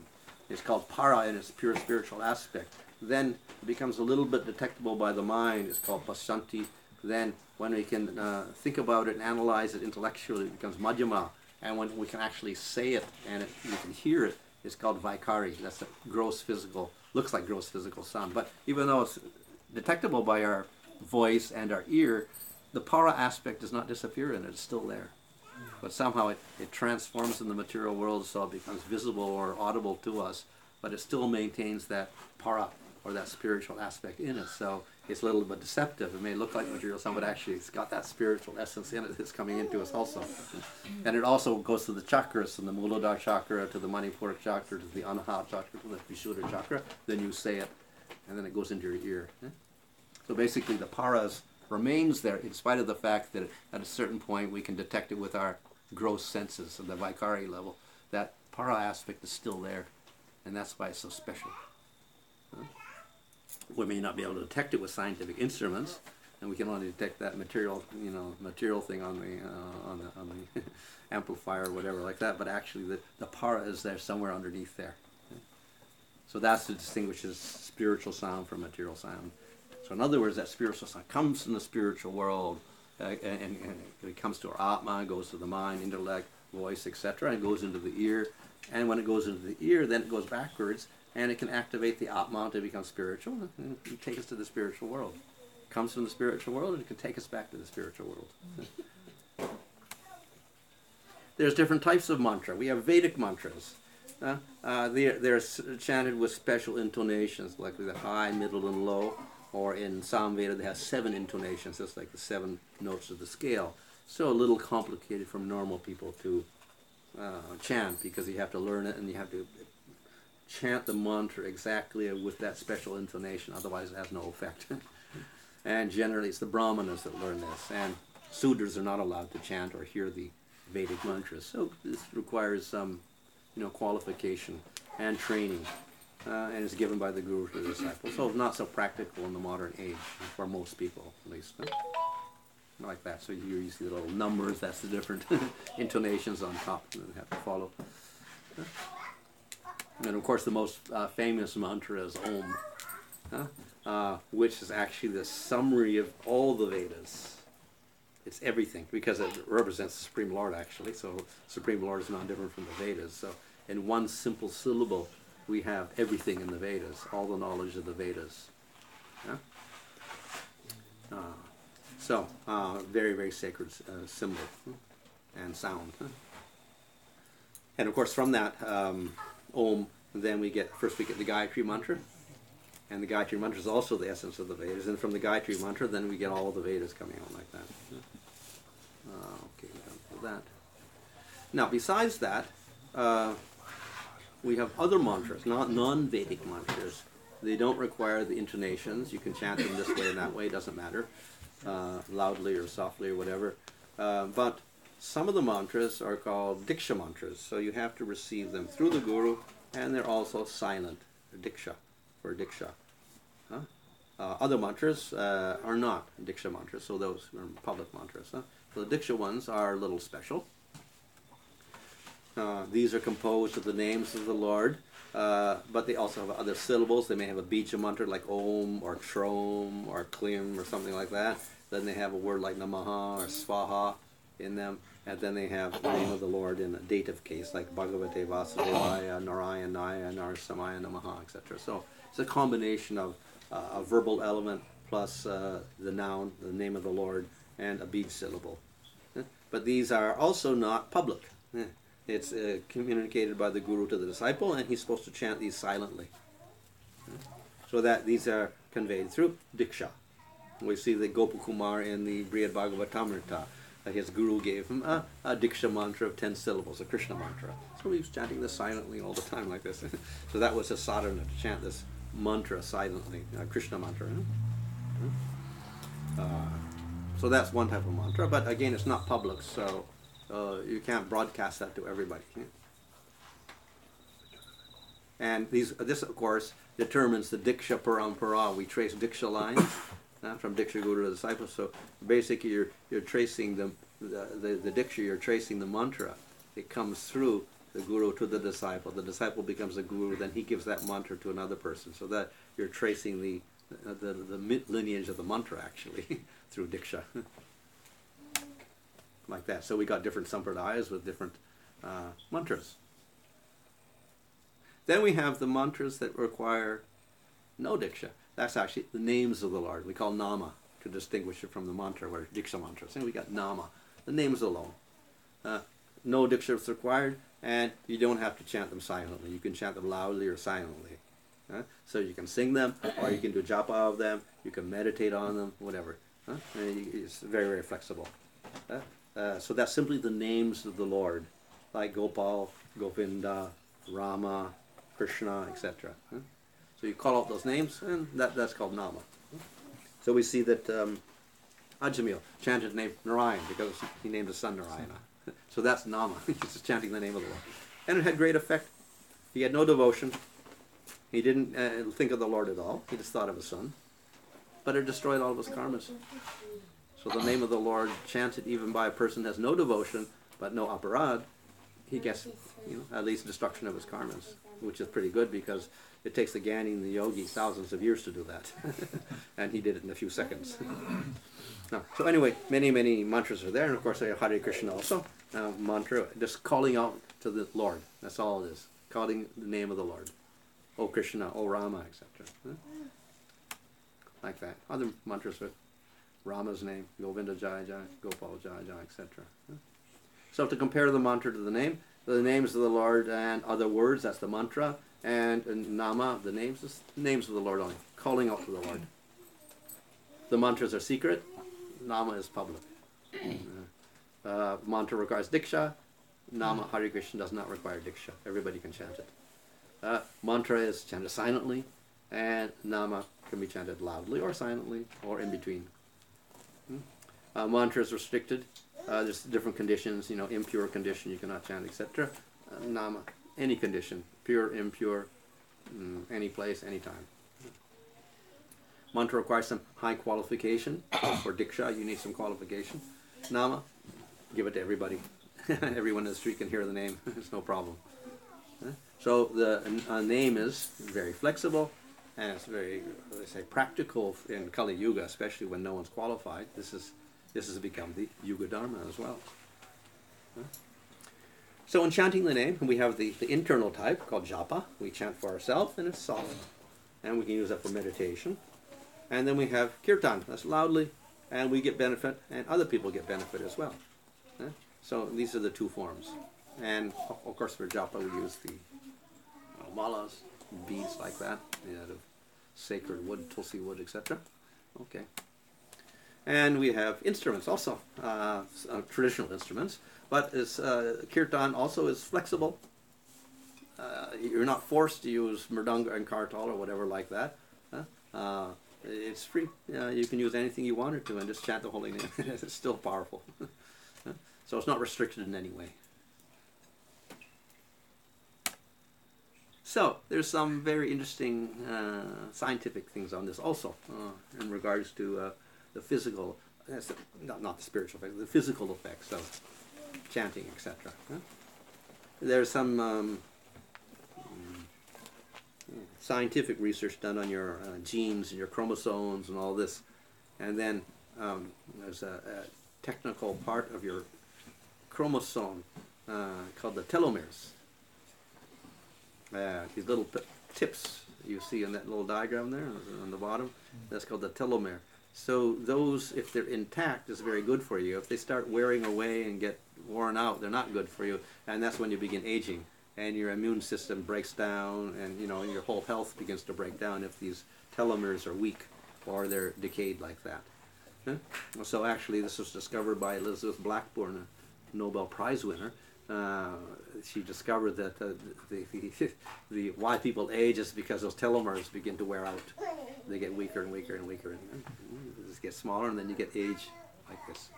It's called para in its pure spiritual aspect. Then it becomes a little bit detectable by the mind. It's called pashanti. Then when we can think about it and analyze it intellectually, it becomes madhyama. And when we can actually say it and you can hear it, it's called vaikari. That's a gross physical, looks like gross physical sound. But even though it's detectable by our voice and our ear, the para aspect does not disappear in it. It's still there. But somehow it transforms in the material world so it becomes visible or audible to us, but it still maintains that para, or that spiritual aspect in it. So it's a little bit deceptive. It may look like material sound, but actually it's got that spiritual essence in it that's coming into us also. And it also goes to the chakras, from the Muladhara chakra to the Manipuric chakra to the Anahata chakra to the Vishuddha chakra. Then you say it, and then it goes into your ear. So basically the paras remains there in spite of the fact that at a certain point we can detect it with our gross senses at the Vaikari level. That para aspect is still there, and that's why it's so special. We may not be able to detect it with scientific instruments, and we can only detect that material, material thing on the amplifier or whatever like that. But actually, the para is there somewhere underneath there. So that's what distinguishes spiritual sound from material sound. So in other words, that spiritual sound comes from the spiritual world, and it comes to our Atma, goes to the mind, intellect, voice, etc., and goes into the ear. And when it goes into the ear, then it goes backwards, and it can activate the Atma to become spiritual and take us to the spiritual world. It comes from the spiritual world, and it can take us back to the spiritual world. There's different types of mantra. We have Vedic mantras. They're chanted with special intonations, like the high, middle, and low. Or in Samveda, they have 7 intonations, just like the 7 notes of the scale. So a little complicated for normal people to chant, because you have to learn it and you have to chant the mantra exactly with that special intonation, otherwise it has no effect. And generally it's the Brahmanas that learn this, and Sudras are not allowed to chant or hear the Vedic mantras. So this requires some qualification and training. And is given by the Guru to the disciple. So not so practical in the modern age, for most people at least. Like that. So you see the little numbers, that's the different intonations on top that you have to follow. And of course the most famous mantra is Om, which is actually the summary of all the Vedas. It's everything, because it represents the Supreme Lord actually. So Supreme Lord is not different from the Vedas. So in one simple syllable, we have everything in the Vedas, all the knowledge of the Vedas. So, very, very sacred symbol. and sound. And of course from that Om, then first we get the Gayatri mantra, and the Gayatri mantra is also the essence of the Vedas, and from the Gayatri mantra then we get all the Vedas coming out like that. Okay, we're done with that. Now besides that, we have other mantras, not non-Vedic mantras. They don't require the intonations. You can chant them this way and that way, it doesn't matter, loudly or softly or whatever. But some of the mantras are called Diksha mantras, so you have to receive them through the Guru, and they're also silent, Diksha, for Diksha. Other mantras are not Diksha mantras, so those are public mantras. So the Diksha ones are a little special. These are composed of the names of the Lord, but they also have other syllables. They may have a bija mantra like Om or Trom or Klim or something like that. Then they have a word like Namaha or Swaha in them, and then they have the name of the Lord in a dative case like Bhagavate Vasudevaya, Narayanaya, Narasimhaya Namaha, etc. So it's a combination of a verbal element plus the noun, the name of the Lord, and a bead syllable. But these are also not public. It's communicated by the Guru to the disciple, and he's supposed to chant these silently. So that these are conveyed through Diksha. We see the Gopakumar in the Brihad Bhagavatamrita. His Guru gave him a Diksha mantra of 10 syllables, a Krishna mantra. So he was chanting this silently all the time like this. So that was his sadhana, to chant this mantra silently, Krishna mantra. So that's one type of mantra, but again it's not public, so you can't broadcast that to everybody. And this of course determines the Diksha Parampara. We trace Diksha lines from Diksha Guru to disciple. So basically you're tracing the Diksha, you're tracing the mantra. It comes through the Guru to the disciple. The disciple becomes the Guru, then he gives that mantra to another person. So that you're tracing the lineage of the mantra actually through Diksha. Like that. So we got different sampradayas with different mantras. Then we have the mantras that require no Diksha. That's actually the names of the Lord. We call Nama to distinguish it from the mantra, where Diksha mantras. And we got Nama, the names alone. No Diksha is required, and you don't have to chant them silently. You can chant them loudly or silently. So you can sing them, or you can do japa of them, you can meditate on them, whatever. It's very, very flexible. So that's simply the names of the Lord, like Gopal, Govinda, Rama, Krishna, etc. So you call out those names, and that's called Nama. So we see that Ajamil chanted the name Narayan because he named his son Narayana. So that's Nama. He's just chanting the name of the Lord. And it had great effect. He had no devotion. He didn't think of the Lord at all. He just thought of his son. But it destroyed all of his karmas. So the name of the Lord chanted even by a person who has no devotion, but no aparad, he gets at least destruction of his karmas, which is pretty good because it takes the Gyani and the Yogi thousands of years to do that. And he did it in a few seconds. So anyway, many, many mantras are there, and of course they have Hare Krishna also. Mantra, just calling out to the Lord. That's all it is. Calling the name of the Lord. O Krishna, O Rama, etc. Like that. Other mantras are Rama's name, Govinda Jai Jai, Gopal Jai Jai, etc. So to compare the mantra to the names of the Lord and other words, that's the mantra, and Nama, the names of the Lord only, calling out to the Lord. The mantras are secret, Nama is public. Mantra requires Diksha, Nama Hare Krishna does not require Diksha. Everybody can chant it. Mantra is chanted silently, and Nama can be chanted loudly or silently or in between. Mantra is restricted. There's different conditions, impure condition you cannot chant, etc. Nama, any condition, pure, impure, any place, any time. Mantra requires some high qualification. For Diksha, you need some qualification. Nama, give it to everybody. Everyone in the street can hear the name. It's no problem. So the name is very flexible, and it's very, let's say, practical in Kali Yuga, especially when no one's qualified. This has become the Yuga Dharma as well. So in chanting the name, we have the internal type called japa. We chant for ourselves, and it's soft. And we can use that for meditation. And then we have kirtan, that's loudly, and we get benefit, and other people get benefit as well. So these are the two forms. And of course for japa we use the malas, beads like that, made out of sacred wood, tulsi wood, etc. Okay. And we have instruments also, traditional instruments, but kirtan also is flexible. You're not forced to use mridanga and kartal or whatever like that. It's free. You can use anything you wanted to and just chant the holy name. It's still powerful. So it's not restricted in any way. So there's some very interesting scientific things on this also in regards to the physical, not the spiritual effects, the physical effects of chanting, etc. There's some scientific research done on your genes and your chromosomes and all this, and then there's a technical part of your chromosome called the telomeres. These little tips you see in that little diagram there on the bottom, that's called the telomere. So those, if they're intact, is very good for you. If they start wearing away and get worn out, they're not good for you, and that's when you begin aging, and your immune system breaks down, and your whole health begins to break down if these telomeres are weak or they're decayed like that. So actually, this was discovered by Elizabeth Blackburn, a Nobel Prize winner. She discovered that the why people age is because those telomeres begin to wear out. They get weaker and weaker and weaker, and just get smaller, and then you get age like this.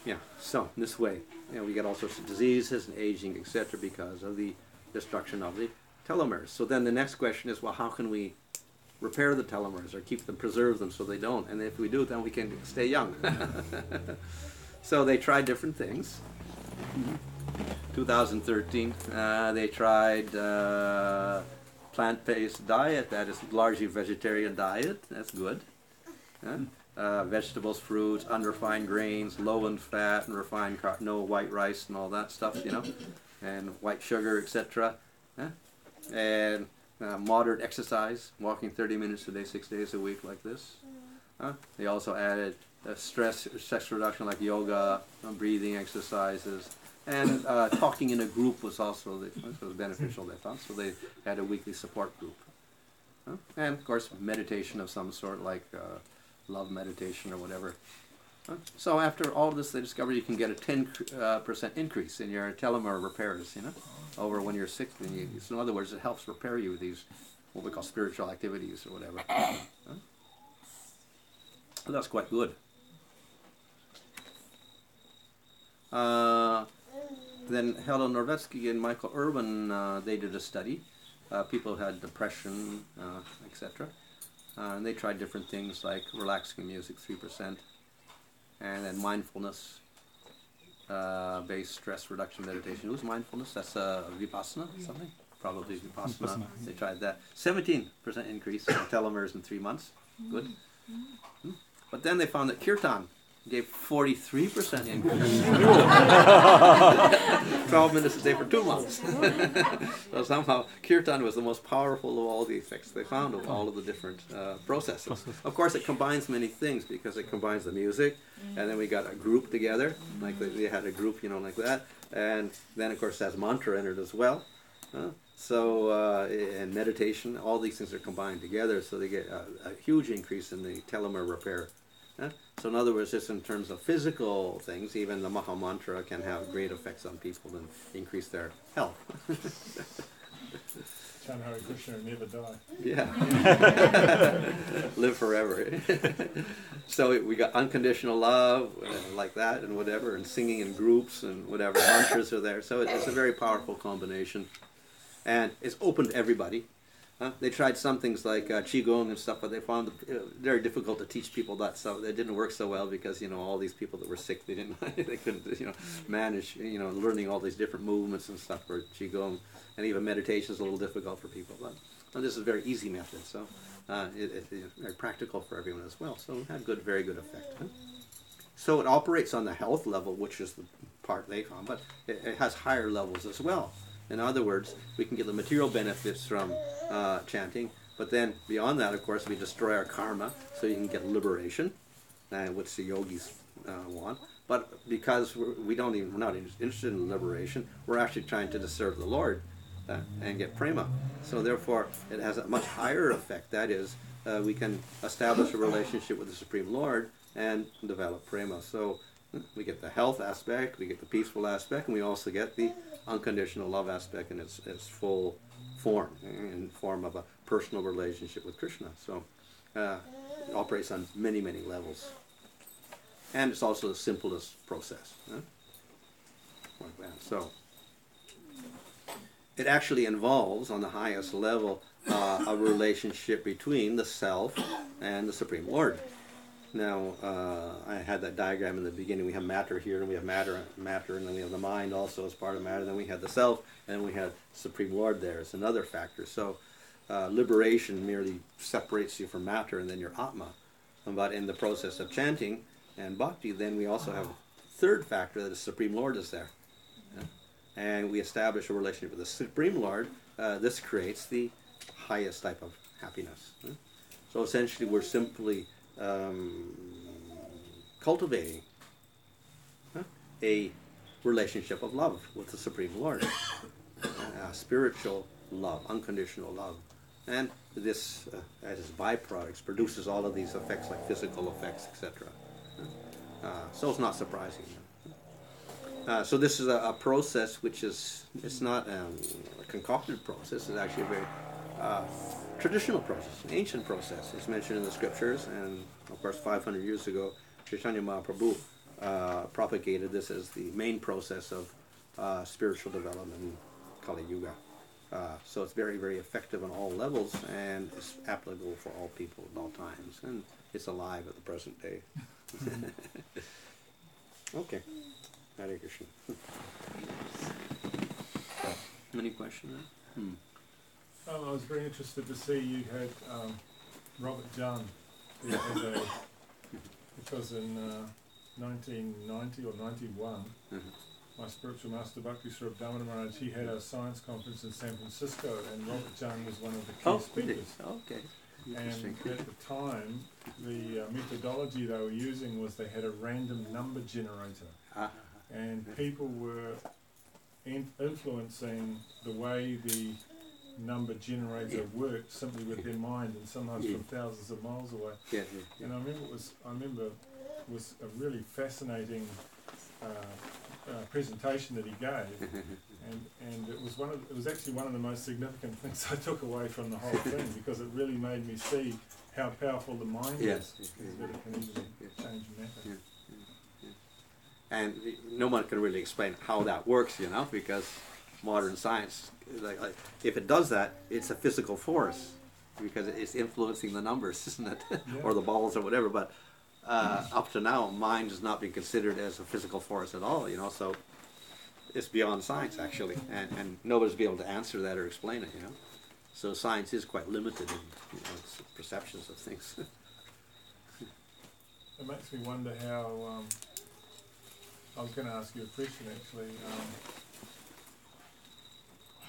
Yeah, so in this way, we get all sorts of diseases and aging, etc., because of the destruction of the telomeres. So then the next question is, well, how can we repair the telomeres or keep them, preserve them so they don't? And if we do, then we can stay young. So they tried different things. 2013, they tried plant-based diet, that is largely vegetarian diet, that's good. Vegetables, fruits, unrefined grains, low in fat and refined no white rice and all that stuff, and white sugar, etc. And moderate exercise, walking 30 minutes a day, 6 days a week like this. They also added stress reduction like yoga, breathing exercises, and talking in a group was also beneficial, they thought, so they had a weekly support group. And of course meditation of some sort, like love meditation or whatever. So after all this, they discovered you can get a 10% increase in your telomere repairs, over when you're 60. So in other words, it helps repair you with these, what we call spiritual activities or whatever. Well, that's quite good. Then Helen Norvetsky and Michael Irwin, they did a study. People who had depression, etc. And they tried different things like relaxing music, 3%, and then mindfulness, based stress reduction meditation. Who's mindfulness? That's Vipassana, something? Probably Vipassana. They tried that. 17% increase in telomeres in 3 months. Good. But then they found that kirtan gave 43% increase. 12 minutes a day for 2 months. So somehow kirtan was the most powerful of all the effects they found of all of the different processes. Of course, it combines many things because it combines the music, and then we got a group together, like they had a group, like that, and then of course it has mantra in it as well. And meditation, all these things are combined together, so they get a huge increase in the telomere repair. So in other words, just in terms of physical things, even the Maha Mantra can have great effects on people and increase their health. Chant Hare Krishna and never die. Yeah. Live forever. So we got unconditional love, like that, and whatever, and singing in groups, and whatever, mantras are there. So it's a very powerful combination. And it's open to everybody. They tried some things like qigong and stuff, but they found it very difficult to teach people that stuff. It didn't work so well because all these people that were sick, they couldn't manage learning all these different movements and stuff for qigong, and even meditation is a little difficult for people. But this is a very easy method, so it's very practical for everyone as well. So it had very good effect. So it operates on the health level, which is the part they found, but it has higher levels as well. In other words, we can get the material benefits from chanting, but then beyond that, of course, we destroy our karma, so you can get liberation, which the yogis want. But because we're not interested in liberation, we're actually trying to serve the Lord and get prema. So therefore, it has a much higher effect. That is, we can establish a relationship with the Supreme Lord and develop prema. So we get the health aspect, we get the peaceful aspect, and we also get the unconditional love aspect in its full form, in form of a personal relationship with Krishna. So it operates on many, many levels. And it's also the simplest process. Like that. So it actually involves, on the highest level, a relationship between the self and the Supreme Lord. Now, I had that diagram in the beginning. We have matter here, and we have matter, and then we have the mind also as part of matter. Then we have the self, and we have Supreme Lord there as another factor. So liberation merely separates you from matter and then your Atma. But in the process of chanting and bhakti, then we also have a third factor, that the Supreme Lord is there. And we establish a relationship with the Supreme Lord. This creates the highest type of happiness. So essentially we're simply cultivating a relationship of love with the Supreme Lord. Spiritual love, unconditional love. And this, as its byproducts, produces all of these effects like physical effects, etc. So it's not surprising. So this is a process which is, it's not a concocted process, it's actually a very traditional process, an ancient process. It's mentioned in the scriptures, and of course 500 years ago, Chaitanya Mahaprabhu propagated this as the main process of spiritual development in Kali Yuga. So it's very, very effective on all levels, and it's applicable for all people at all times, and it's alive at the present day. Okay. Hare Krishna. Any questions? I was very interested to see you had Robert John, because in 1990 or 91, my spiritual master Bhakti Swarup Damodar Maharaj, he had a science conference in San Francisco, and Robert John was one of the key speakers. Okay. And at the time, the methodology they were using was they had a random number generator. And people were influencing the way the number generator worked simply with their mind, and sometimes from thousands of miles away. And I remember it was a really fascinating presentation that he gave, and it was actually one of the most significant things I took away from the whole thing, because it really made me see how powerful the mind is, that it can easily change matter. And no one can really explain how that works, because modern science, like if it does that, it's a physical force, because it's influencing the numbers, isn't it? Or the balls or whatever. But up to now, mind has not been considered as a physical force at all, so it's beyond science, actually. And nobody's been able to answer that or explain it, So science is quite limited in its perceptions of things. It makes me wonder how... I was going to ask you a question, actually.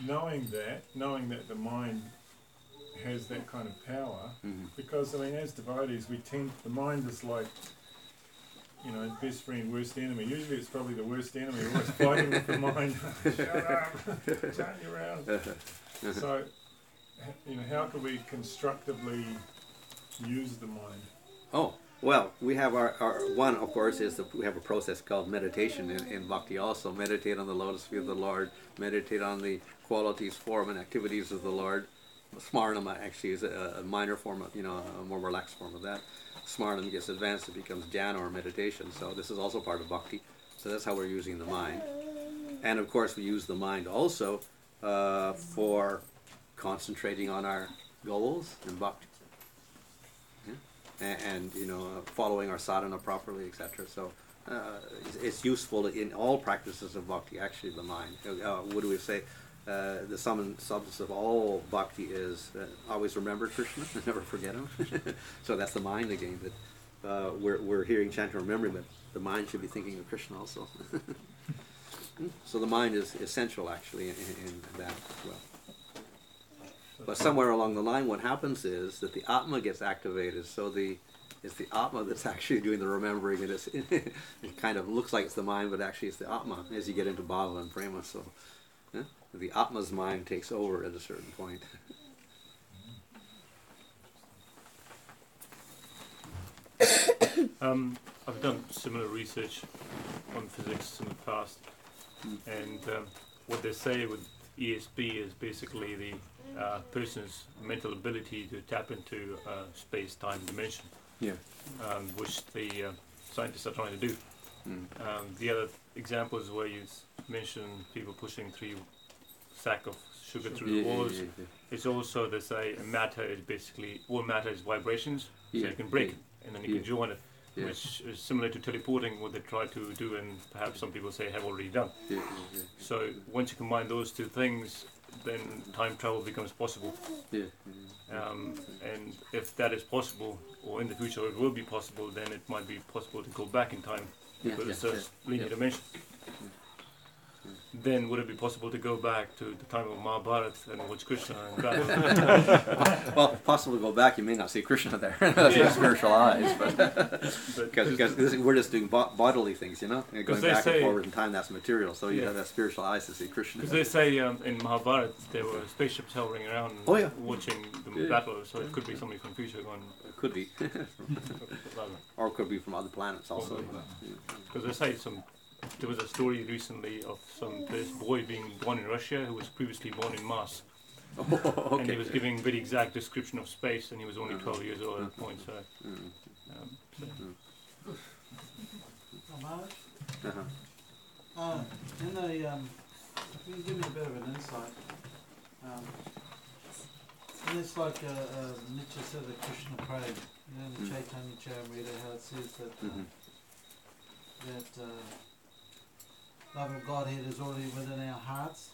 Knowing that the mind has that kind of power, because as devotees, the mind is like, best friend, worst enemy. Usually it's probably the worst enemy. We're always fighting with the mind. Shut up, turn you around. So, how can we constructively use the mind? Oh. Well, we have our one, of course, is we have a process called meditation in Bhakti also. Meditate on the lotus feet of the Lord, meditate on the qualities, form, and activities of the Lord. Smarnam actually is a minor form of, a more relaxed form of that. Smarnam gets advanced, it becomes jhana or meditation. So this is also part of Bhakti. So that's how we're using the mind. And of course we use the mind also for concentrating on our goals in Bhakti. And following our sadhana properly, etc. So it's useful in all practices of bhakti, actually, the mind. What do we say? The sum and substance of all bhakti is always remember Krishna, never forget him. So that's the mind again, that we're hearing, chanting, remembering, but the mind should be thinking of Krishna also. So the mind is essential, actually, in that as well. But somewhere along the line, what happens is that the Atma gets activated. So it's the Atma that's actually doing the remembering, and it kind of looks like it's the mind, but actually it's the Atma as you get into Bhava and Prema. So the Atma's mind takes over at a certain point. I've done similar research on physics in the past, and what they say with ESP is basically the person's mental ability to tap into space-time dimension, which the scientists are trying to do. The other examples where you mentioned people pushing 3 sack of sugar through the walls, it's also they say matter is basically, all matter is vibrations, so you can break it and then you can join it, which is similar to teleporting, what they try to do and perhaps some people say have already done. So once you combine those 2 things, then time travel becomes possible. And if that is possible, or in the future it will be possible, then it might be possible to go back in time, because it's a linear dimension. Then would it be possible to go back to the time of Mahabharata and watch Krishna and battle? Well, possible to go back, you may not see Krishna there. That's spiritual eyes, because we're just doing bodily things, you know? And going back and forward in time, that's material. So you have that spiritual eyes to see Krishna. Because they say in Mahabharata there were spaceships hovering around watching the battle, so it could be somebody from the future going. It could be. Or it could be from other planets also. Because they say there was a story recently of this boy being born in Russia who was previously born in Mars. And he was giving very exact description of space, and he was only 12 years old at that point. So, can you give me a bit of an insight? And it's like Nietzsche said, the Krishna prayed, you know, the Chaitanya Charitamrita, how it says that love of Godhead is already within our hearts.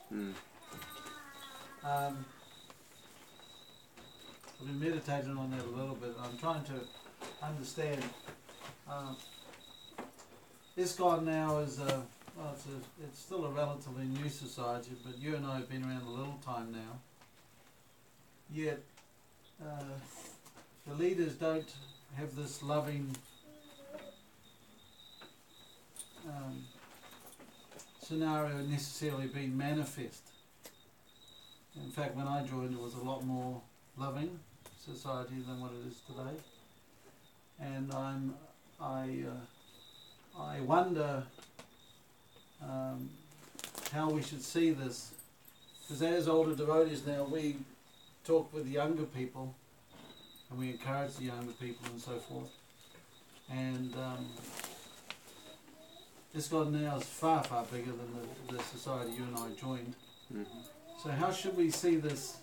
I've been meditating on that a little bit. I'm trying to understand. ISKCON now is it's still a relatively new society, but you and I have been around a little time now. Yet the leaders don't have this loving scenario necessarily being manifest. In fact, when I joined, it was a lot more loving society than what it is today. And I wonder how we should see this, because as older devotees now, we talk with the younger people and we encourage the younger people and so forth. And ISKCON now is far, far bigger than the society you and I joined. So how should we see this?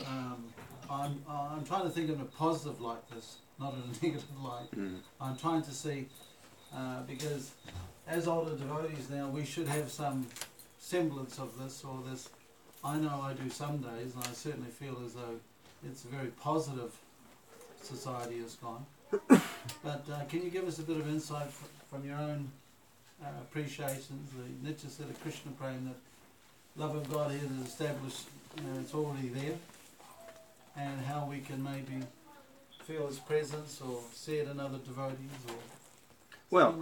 I'm trying to think in a positive light, this, not in a negative light. I'm trying to see, because as older devotees now, we should have some semblance of this, or this. I know I do some days, and I certainly feel as though it's a very positive society ISKCON. But can you give us a bit of insight from your own appreciations? Nietzsche said a Krishna praying that love of God is established, you know, it's already there, and how we can maybe feel His presence or see it in other devotees, or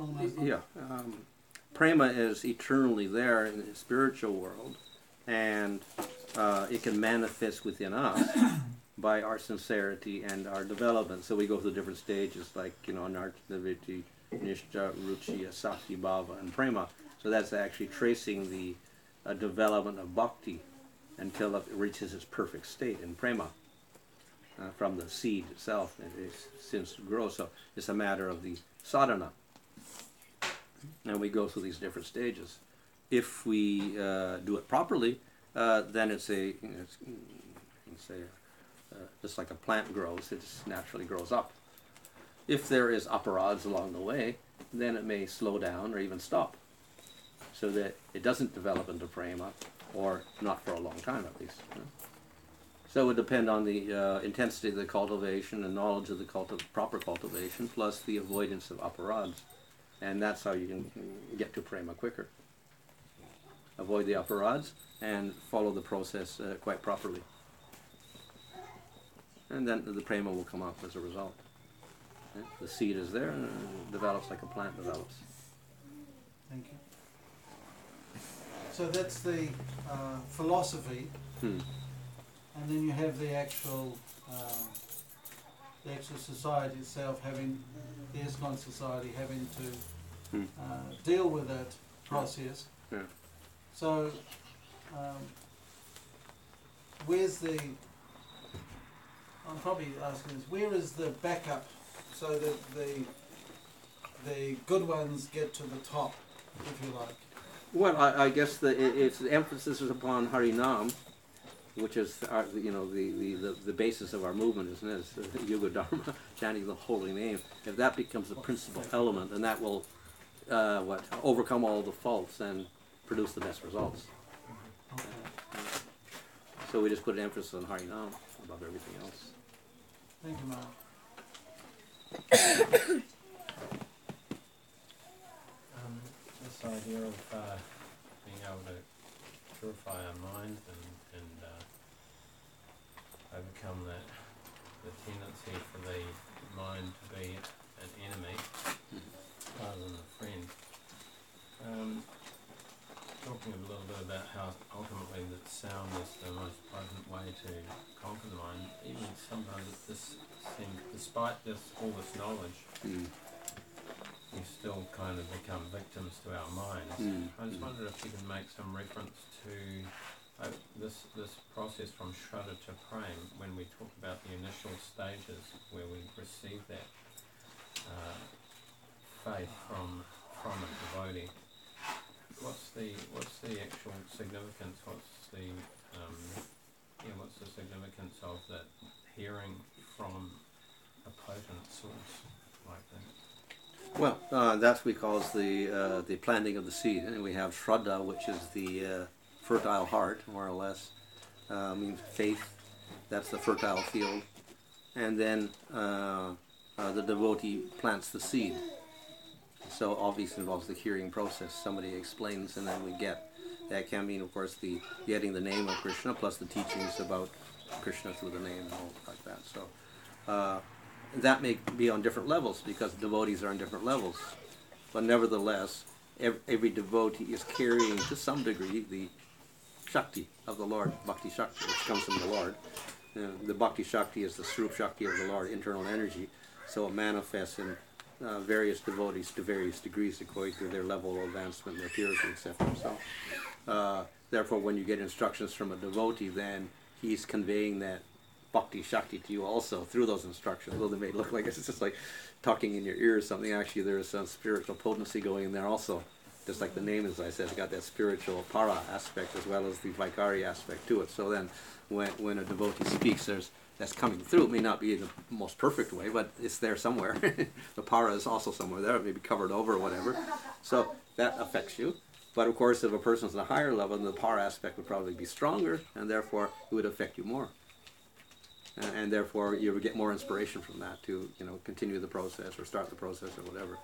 prema is eternally there in the spiritual world, and it can manifest within us by our sincerity and our development. So we go through different stages, like, you know, Anartha-Vritti, Nishta, Ruchi, Asakti, Bhava, and Prema. So that's actually tracing the development of bhakti until it reaches its perfect state in Prema. From the seed itself, it seems to grow. So it's a matter of the sadhana. And we go through these different stages. If we do it properly, then it's just like a plant grows, it just naturally grows up. If there is aparads along the way, then it may slow down or even stop, so that it doesn't develop into prema, or not for a long time at least. So it would depend on the intensity of the cultivation and knowledge of the proper cultivation, plus the avoidance of aparads. And that's how you can get to prema quicker. Avoid the aparads and follow the process quite properly. and then the prema will come up as a result. Yeah? The seed is there and it develops like a plant develops. Thank you. So that's the philosophy, and then you have the actual society itself having, the ISKCON society having to deal with that process. Yeah. So where's the, I'm probably asking this, where is the backup so that the good ones get to the top, if you like? Well, I guess the emphasis is upon Harinam, which is our, the basis of our movement, isn't it? It's Yuga Dharma, chanting the holy name. If that becomes the principal element, then that will overcome all the faults and produce the best results. Okay. So we just put an emphasis on Harinam above everything else. Thank you, Mark. This idea of being able to purify our mind and overcome the tendency for the mind to be an enemy rather than a friend. Talking a little bit about how ultimately that sound is the most potent way to conquer the mind, even sometimes this seems, despite all this knowledge, we still kind of become victims to our minds. I just wondered if you can make some reference to this process from Shraddha to Prem, when we talk about the initial stages where we receive that faith from a devotee. What's the actual significance? What's the significance of that hearing from a potent source like that? Well, that's because the planting of the seed. And we have Shraddha, which is the fertile heart, more or less, means faith. That's the fertile field. And then the devotee plants the seed. So obviously involves the hearing process. Somebody explains and then we get. That can mean, of course, the getting the name of Krishna plus the teachings about Krishna through the name and all like that. So that may be on different levels because devotees are on different levels. But nevertheless, every devotee is carrying to some degree the Shakti of the Lord, Bhakti Shakti, which comes from the Lord. The Bhakti Shakti is the Swarup Shakti of the Lord, internal energy. So it manifests in various devotees to various degrees according to their level of advancement, their purity, etc. So, therefore, when you get instructions from a devotee, then he's conveying that Bhakti Shakti to you also through those instructions. Although they may look like it's just like talking in your ear or something, actually there's some spiritual potency going in there also. Just like the name, as I said, it's got that spiritual para aspect as well as the Vaikari aspect to it. So then, when a devotee speaks, that's coming through. It may not be in the most perfect way, but it's there somewhere. The para is also somewhere there. It may be covered over or whatever. So that affects you. But of course, if a person's at a higher level, then the para aspect would probably be stronger, and therefore it would affect you more. And therefore you would get more inspiration from that to continue the process or start the process or whatever.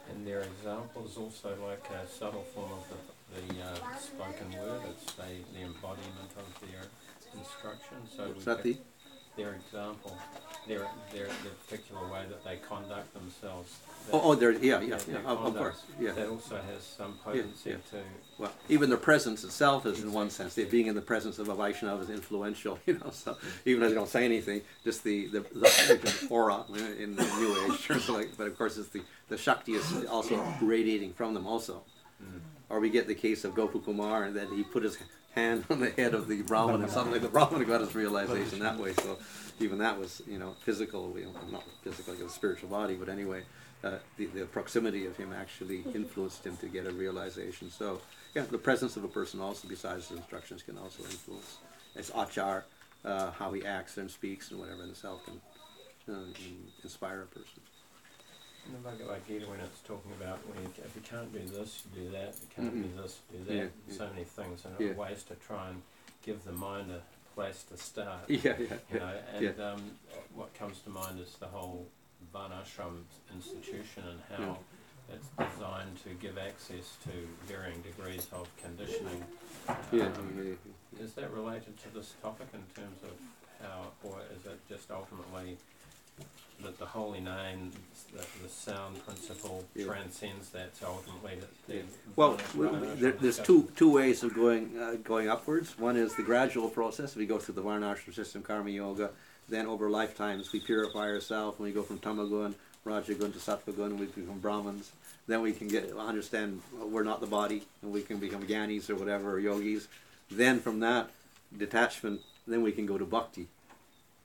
And there are examples also like a subtle form of the spoken word. It's the embodiment of their instruction. So Is that their example, their particular way that they conduct themselves. Of course, yeah. That also has some potency to. Well, even their presence itself is, in one sense, being in the presence of a Vaishnava is influential. So even if they don't say anything, just the aura in the New Age. But of course, it's the Shakti is also radiating from them also. Or we get the case of Gopakumar, and that he put his hand on the head of the Brahman, and suddenly the Brahman got his realization that way. So even that was, physical, not physical, like a spiritual body, but anyway, the proximity of him actually influenced him to get a realization. So yeah, the presence of a person also, besides his instructions, can also influence. It's achar, how he acts and speaks and whatever in itself can inspire a person. In the Bhagavad Gita, when it's talking about if you can't do this, you do that. You can't do this, do that. Yeah, so many things, and ways to try and give the mind a place to start. What comes to mind is the whole Varnashram institution and how it's designed to give access to varying degrees of conditioning. Is that related to this topic in terms of power, or is it just ultimately that the holy name, the sound principle transcends that, so ultimately that well, there's two ways of going upwards. One is the gradual process. We go through the Varnashram system, Karma Yoga. Then over lifetimes we purify ourselves, and we go from Tamagun, Rajagun to Sattvagun, and we become Brahmins. Then we can understand we're not the body, and we can become Gyanis or whatever, or Yogis. Then from that detachment, then we can go to Bhakti,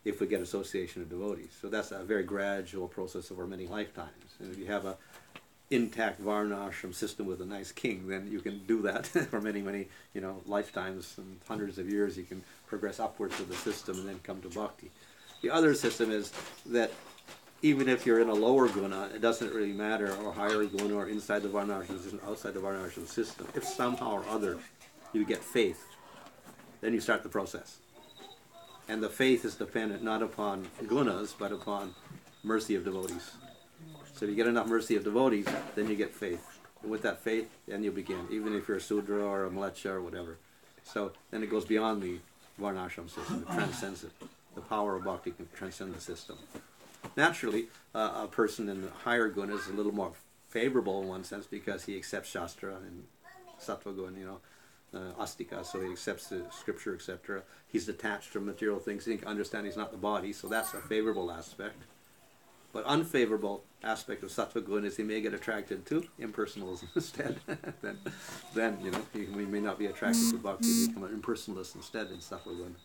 if we get association of devotees. So that's a very gradual process over many lifetimes. And if you have a intact Varnashram system with a nice king, then you can do that for many, many, lifetimes and hundreds of years. You can progress upwards with the system and then come to Bhakti. The other system is that even if you're in a lower guna, it doesn't really matter, or higher guna, or inside the Varnashram system, outside the Varnashram system. If somehow or other you get faith, then you start the process. And the faith is dependent not upon gunas, but upon mercy of devotees. So if you get enough mercy of devotees, then you get faith. And with that faith, then you begin, even if you're a Sudra or a Mlecha or whatever. So then it goes beyond the Varnashram system, it transcends it. The power of bhakti can transcend the system. Naturally, a person in the higher guna is a little more favorable in one sense because he accepts Shastra and Sattva guna, Astika, so he accepts the scripture, etc. He's detached from material things. He can understand he's not the body, so that's a favorable aspect. But unfavorable aspect of Sattva guna is he may get attracted to impersonalism instead. then he may not be attracted to bhakti, become an impersonalist instead in Sattva guna.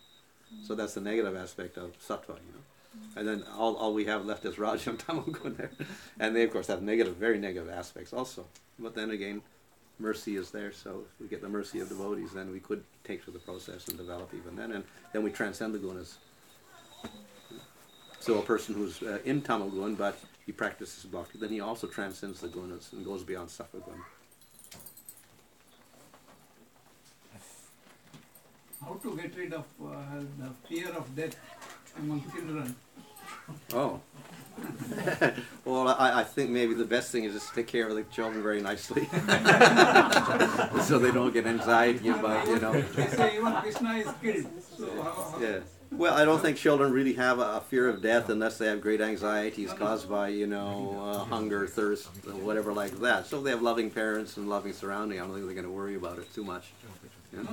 So that's the negative aspect of Sattva, And then all we have left is Raja and Tamagun there. And they, of course, have negative, very negative aspects also. But then again, mercy is there, so if we get the mercy of devotees, then we could take to the process and develop even then, and then we transcend the gunas. So a person who's in Tamagun, but he practices bhakti, then he also transcends the gunas and goes beyond Sattva guna. How to get rid of the fear of death among children? Oh. Well, I think maybe the best thing is just to take care of the children very nicely. So they don't get anxiety about, They say even Krishna is killed. So how? Yeah. Well, I don't think children really have a fear of death unless they have great anxieties caused by, hunger, thirst, whatever like that. So if they have loving parents and loving surrounding, I don't think they're going to worry about it too much. No,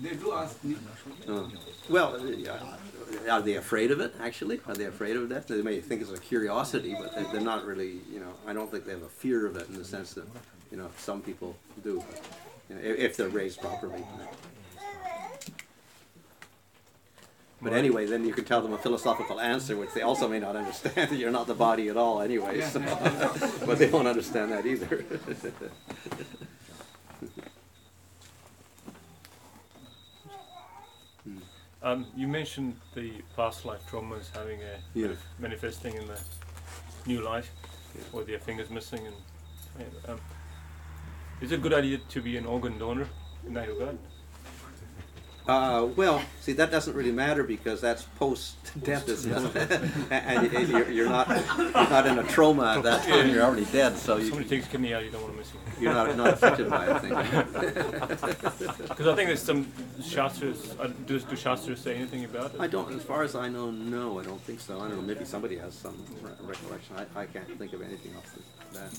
they do ask me. Well, are they afraid of it, actually? Are they afraid of death? They may think it's a curiosity, but they're not really, I don't think they have a fear of it in the sense that, some people do, if they're raised properly. But anyway, then you can tell them a philosophical answer, which they also may not understand, that you're not the body at all anyway, so. But they won't understand that either. You mentioned the past life traumas having manifesting in the new life, or their fingers missing, and is it a good idea to be an organ donor in that regard? Well, see, that doesn't really matter because that's post-death, isn't it? And you're not in a trauma at that time. You're already dead, so so many things coming out you don't want to miss. You're not affected by it, I think. Because I think there's some shastras. Do shastras say anything about it? I don't, as far as I know, no, I don't think so. I don't know. Maybe somebody has some recollection. I can't think of anything off that.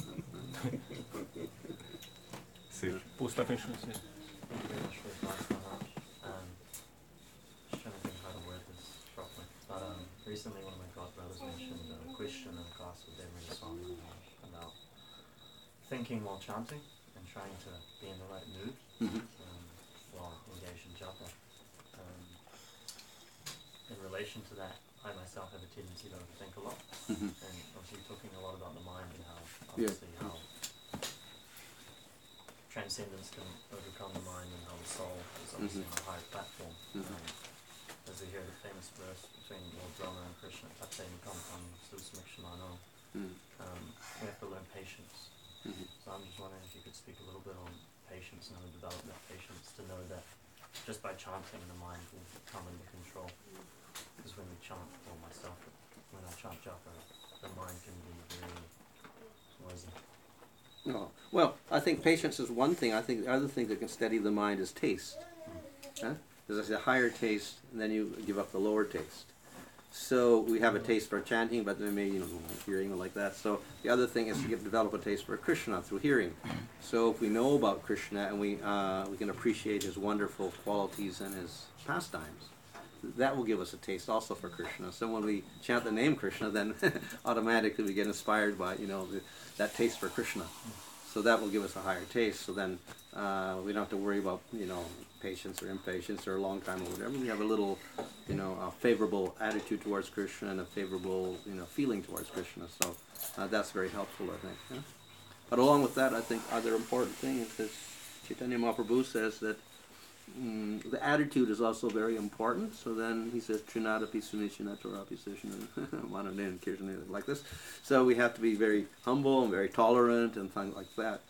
Post-life insurance. Yeah. Thank you very much for your advice on that. Just trying to think how to word this properly. But recently one of my godbrothers mentioned a question in class with them and Swami about thinking while chanting and trying to be in the right mood while engaged in japa. In relation to that, I myself have a tendency to overthink a lot. And obviously you're talking a lot about the mind and how obviously how transcendence can overcome the mind and how the soul is obviously on a higher platform. As we hear the famous verse between Lord Brahma and Krishna, Tate Nikamtam Susmikshmano, we have to learn patience. So I'm just wondering if you could speak a little bit on patience and how to develop that patience to know that just by chanting the mind will come under control. Because when we chant, or myself, when I chant japa, the mind can be very noisy. No. Well, I think patience is one thing. I think the other thing that can steady the mind is taste. There's a higher taste, and then you give up the lower taste. So we have a taste for chanting, but then maybe hearing or like that. So the other thing is to develop a taste for Krishna through hearing. So if we know about Krishna and we can appreciate his wonderful qualities and his pastimes, that will give us a taste also for Krishna. So when we chant the name Krishna, then automatically we get inspired by that taste for Krishna. So that will give us a higher taste. So then we don't have to worry about patience or impatience or a long time or whatever. We have a little a favorable attitude towards Krishna and a favorable feeling towards Krishna. So that's very helpful, I think. Yeah? But along with that, I think other important thing is that Chaitanya Mahaprabhu says that the attitude is also very important. So then he says, Trinadapi Sunichinatorapi Sishna Kirtana, like this. So we have to be very humble and very tolerant and things like that,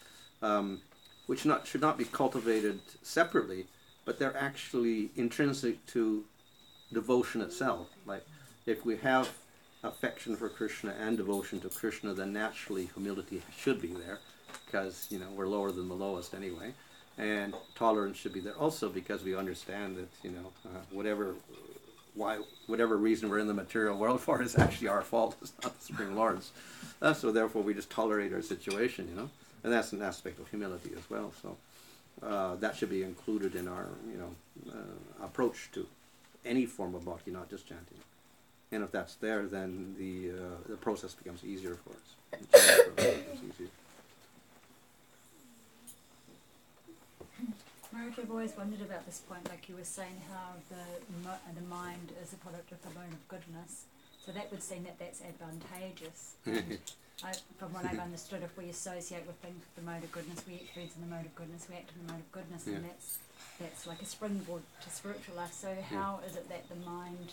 which should not be cultivated separately, but they're actually intrinsic to devotion itself. Like if we have affection for Krishna and devotion to Krishna, then naturally humility should be there, because we're lower than the lowest anyway. And tolerance should be there also, because we understand that whatever reason we're in the material world for is actually our fault. It's not the Supreme Lord's. So therefore we just tolerate our situation, and that's an aspect of humility as well. So that should be included in our approach to any form of bhakti, not just chanting. And if that's there, then the process becomes easier for us. Marek, I've always wondered about this point, like you were saying, how the mind is a product of the mode of goodness. So that would seem that that's advantageous. And from what I've understood, if we associate with things with the mode of goodness, we eat foods in the mode of goodness, we act in the mode of goodness, and that's like a springboard to spiritual life. So how is it that the mind,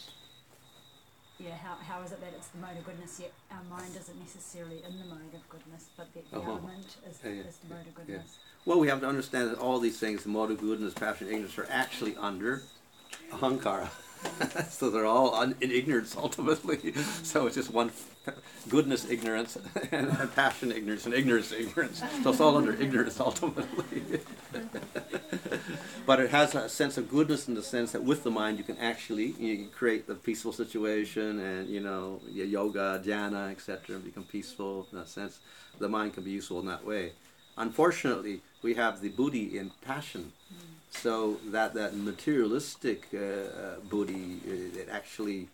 how is it that it's the mode of goodness, yet our mind isn't necessarily in the mode of goodness, but the element is the mode of goodness? Well, we have to understand that all these things, the mode of goodness, passion, ignorance, are actually under ahankara. So they're all in ignorance ultimately. So it's just one goodness, ignorance, and passion, ignorance, and ignorance, ignorance. So it's all under ignorance ultimately. But it has a sense of goodness in the sense that with the mind you can actually create the peaceful situation, and yoga, dhyana, etc. become peaceful in that sense. The mind can be useful in that way. Unfortunately, we have the buddhi in passion. So that materialistic buddhi, it actually,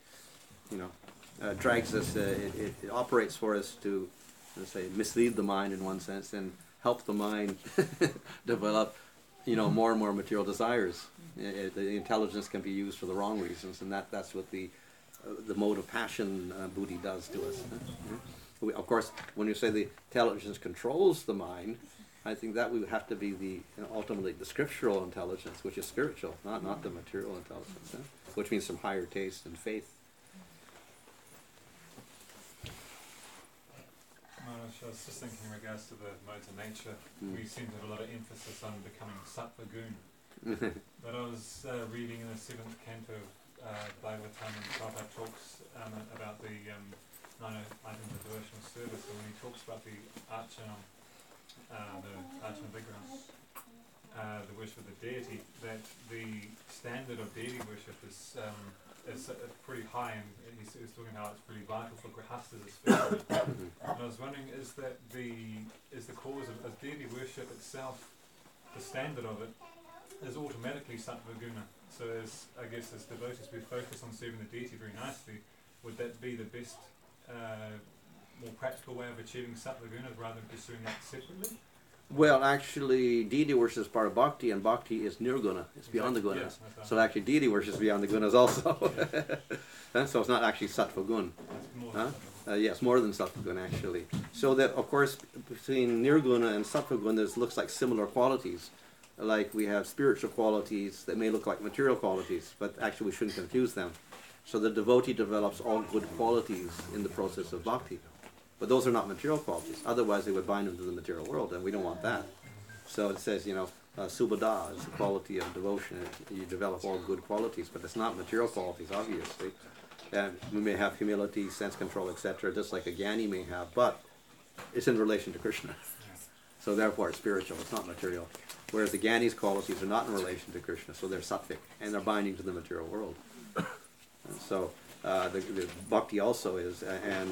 drags us. It operates for us to, let's say, mislead the mind in one sense and help the mind develop, more and more material desires. The intelligence can be used for the wrong reasons, and that's what the mode of passion buddhi does to us. Of course, when you say the intelligence controls the mind, I think that would have to be ultimately the scriptural intelligence, which is spiritual, not the material intelligence, which means some higher taste and faith. I was just thinking in regards to the modes of nature, we seem to have a lot of emphasis on becoming sattva gun. But I was reading in the 7th canto of Bhagavatam, and Prabhupada talks about the 9 items of devotional service, and when he talks about the archana vigraha, the worship of the deity, that the standard of deity worship is pretty high, and he's talking how it's pretty vital for grihastas especially. And I was wondering, is the cause of deity worship itself, the standard of it, is automatically sattva guna? So I guess as devotees we focus on serving the deity very nicely, would that be the best more practical way of achieving sattva guna rather than pursuing that separately? Well, actually, deity worship is part of bhakti, and bhakti is nirguna. It's beyond the gunas. So actually, deity worship is beyond the gunas also. So it's not actually sattva gun. Yes, more than sattva gun actually. So that, of course, between nirguna and sattva gun, there looks like similar qualities. Like we have spiritual qualities that may look like material qualities, but actually we shouldn't confuse them. So the devotee develops all good qualities in the process of bhakti. But those are not material qualities. Otherwise, they would bind him to the material world, and we don't want that. So it says, subhada is the quality of devotion. You develop all good qualities, but it's not material qualities, obviously. And we may have humility, sense control, etc., just like a jnani may have, but it's in relation to Krishna. So therefore, it's spiritual. It's not material. Whereas the jnani's qualities are not in relation to Krishna, so they're sattvic, and they're binding to the material world. And so the bhakti also is, and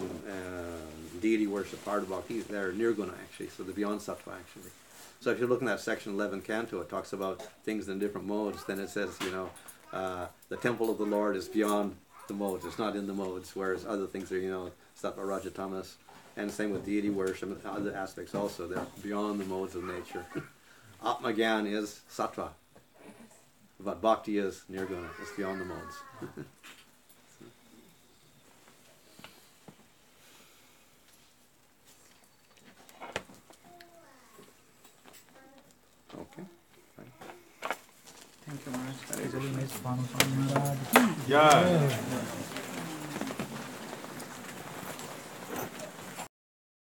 deity worship, part of bhakti, they're nirguna actually, so they're beyond sattva actually. So if you're looking at section 11 canto, it talks about things in different modes. Then it says, the temple of the Lord is beyond the modes. It's not in the modes, whereas other things are, sattva, raja, tamas. And same with deity worship and other aspects also. They're beyond the modes of nature. Atmagyan is sattva, but bhakti is nirguna. It's beyond the modes. Okay. Thank you, Maharaj. That is very nice. Bhanu Swami Maharaj. Yeah.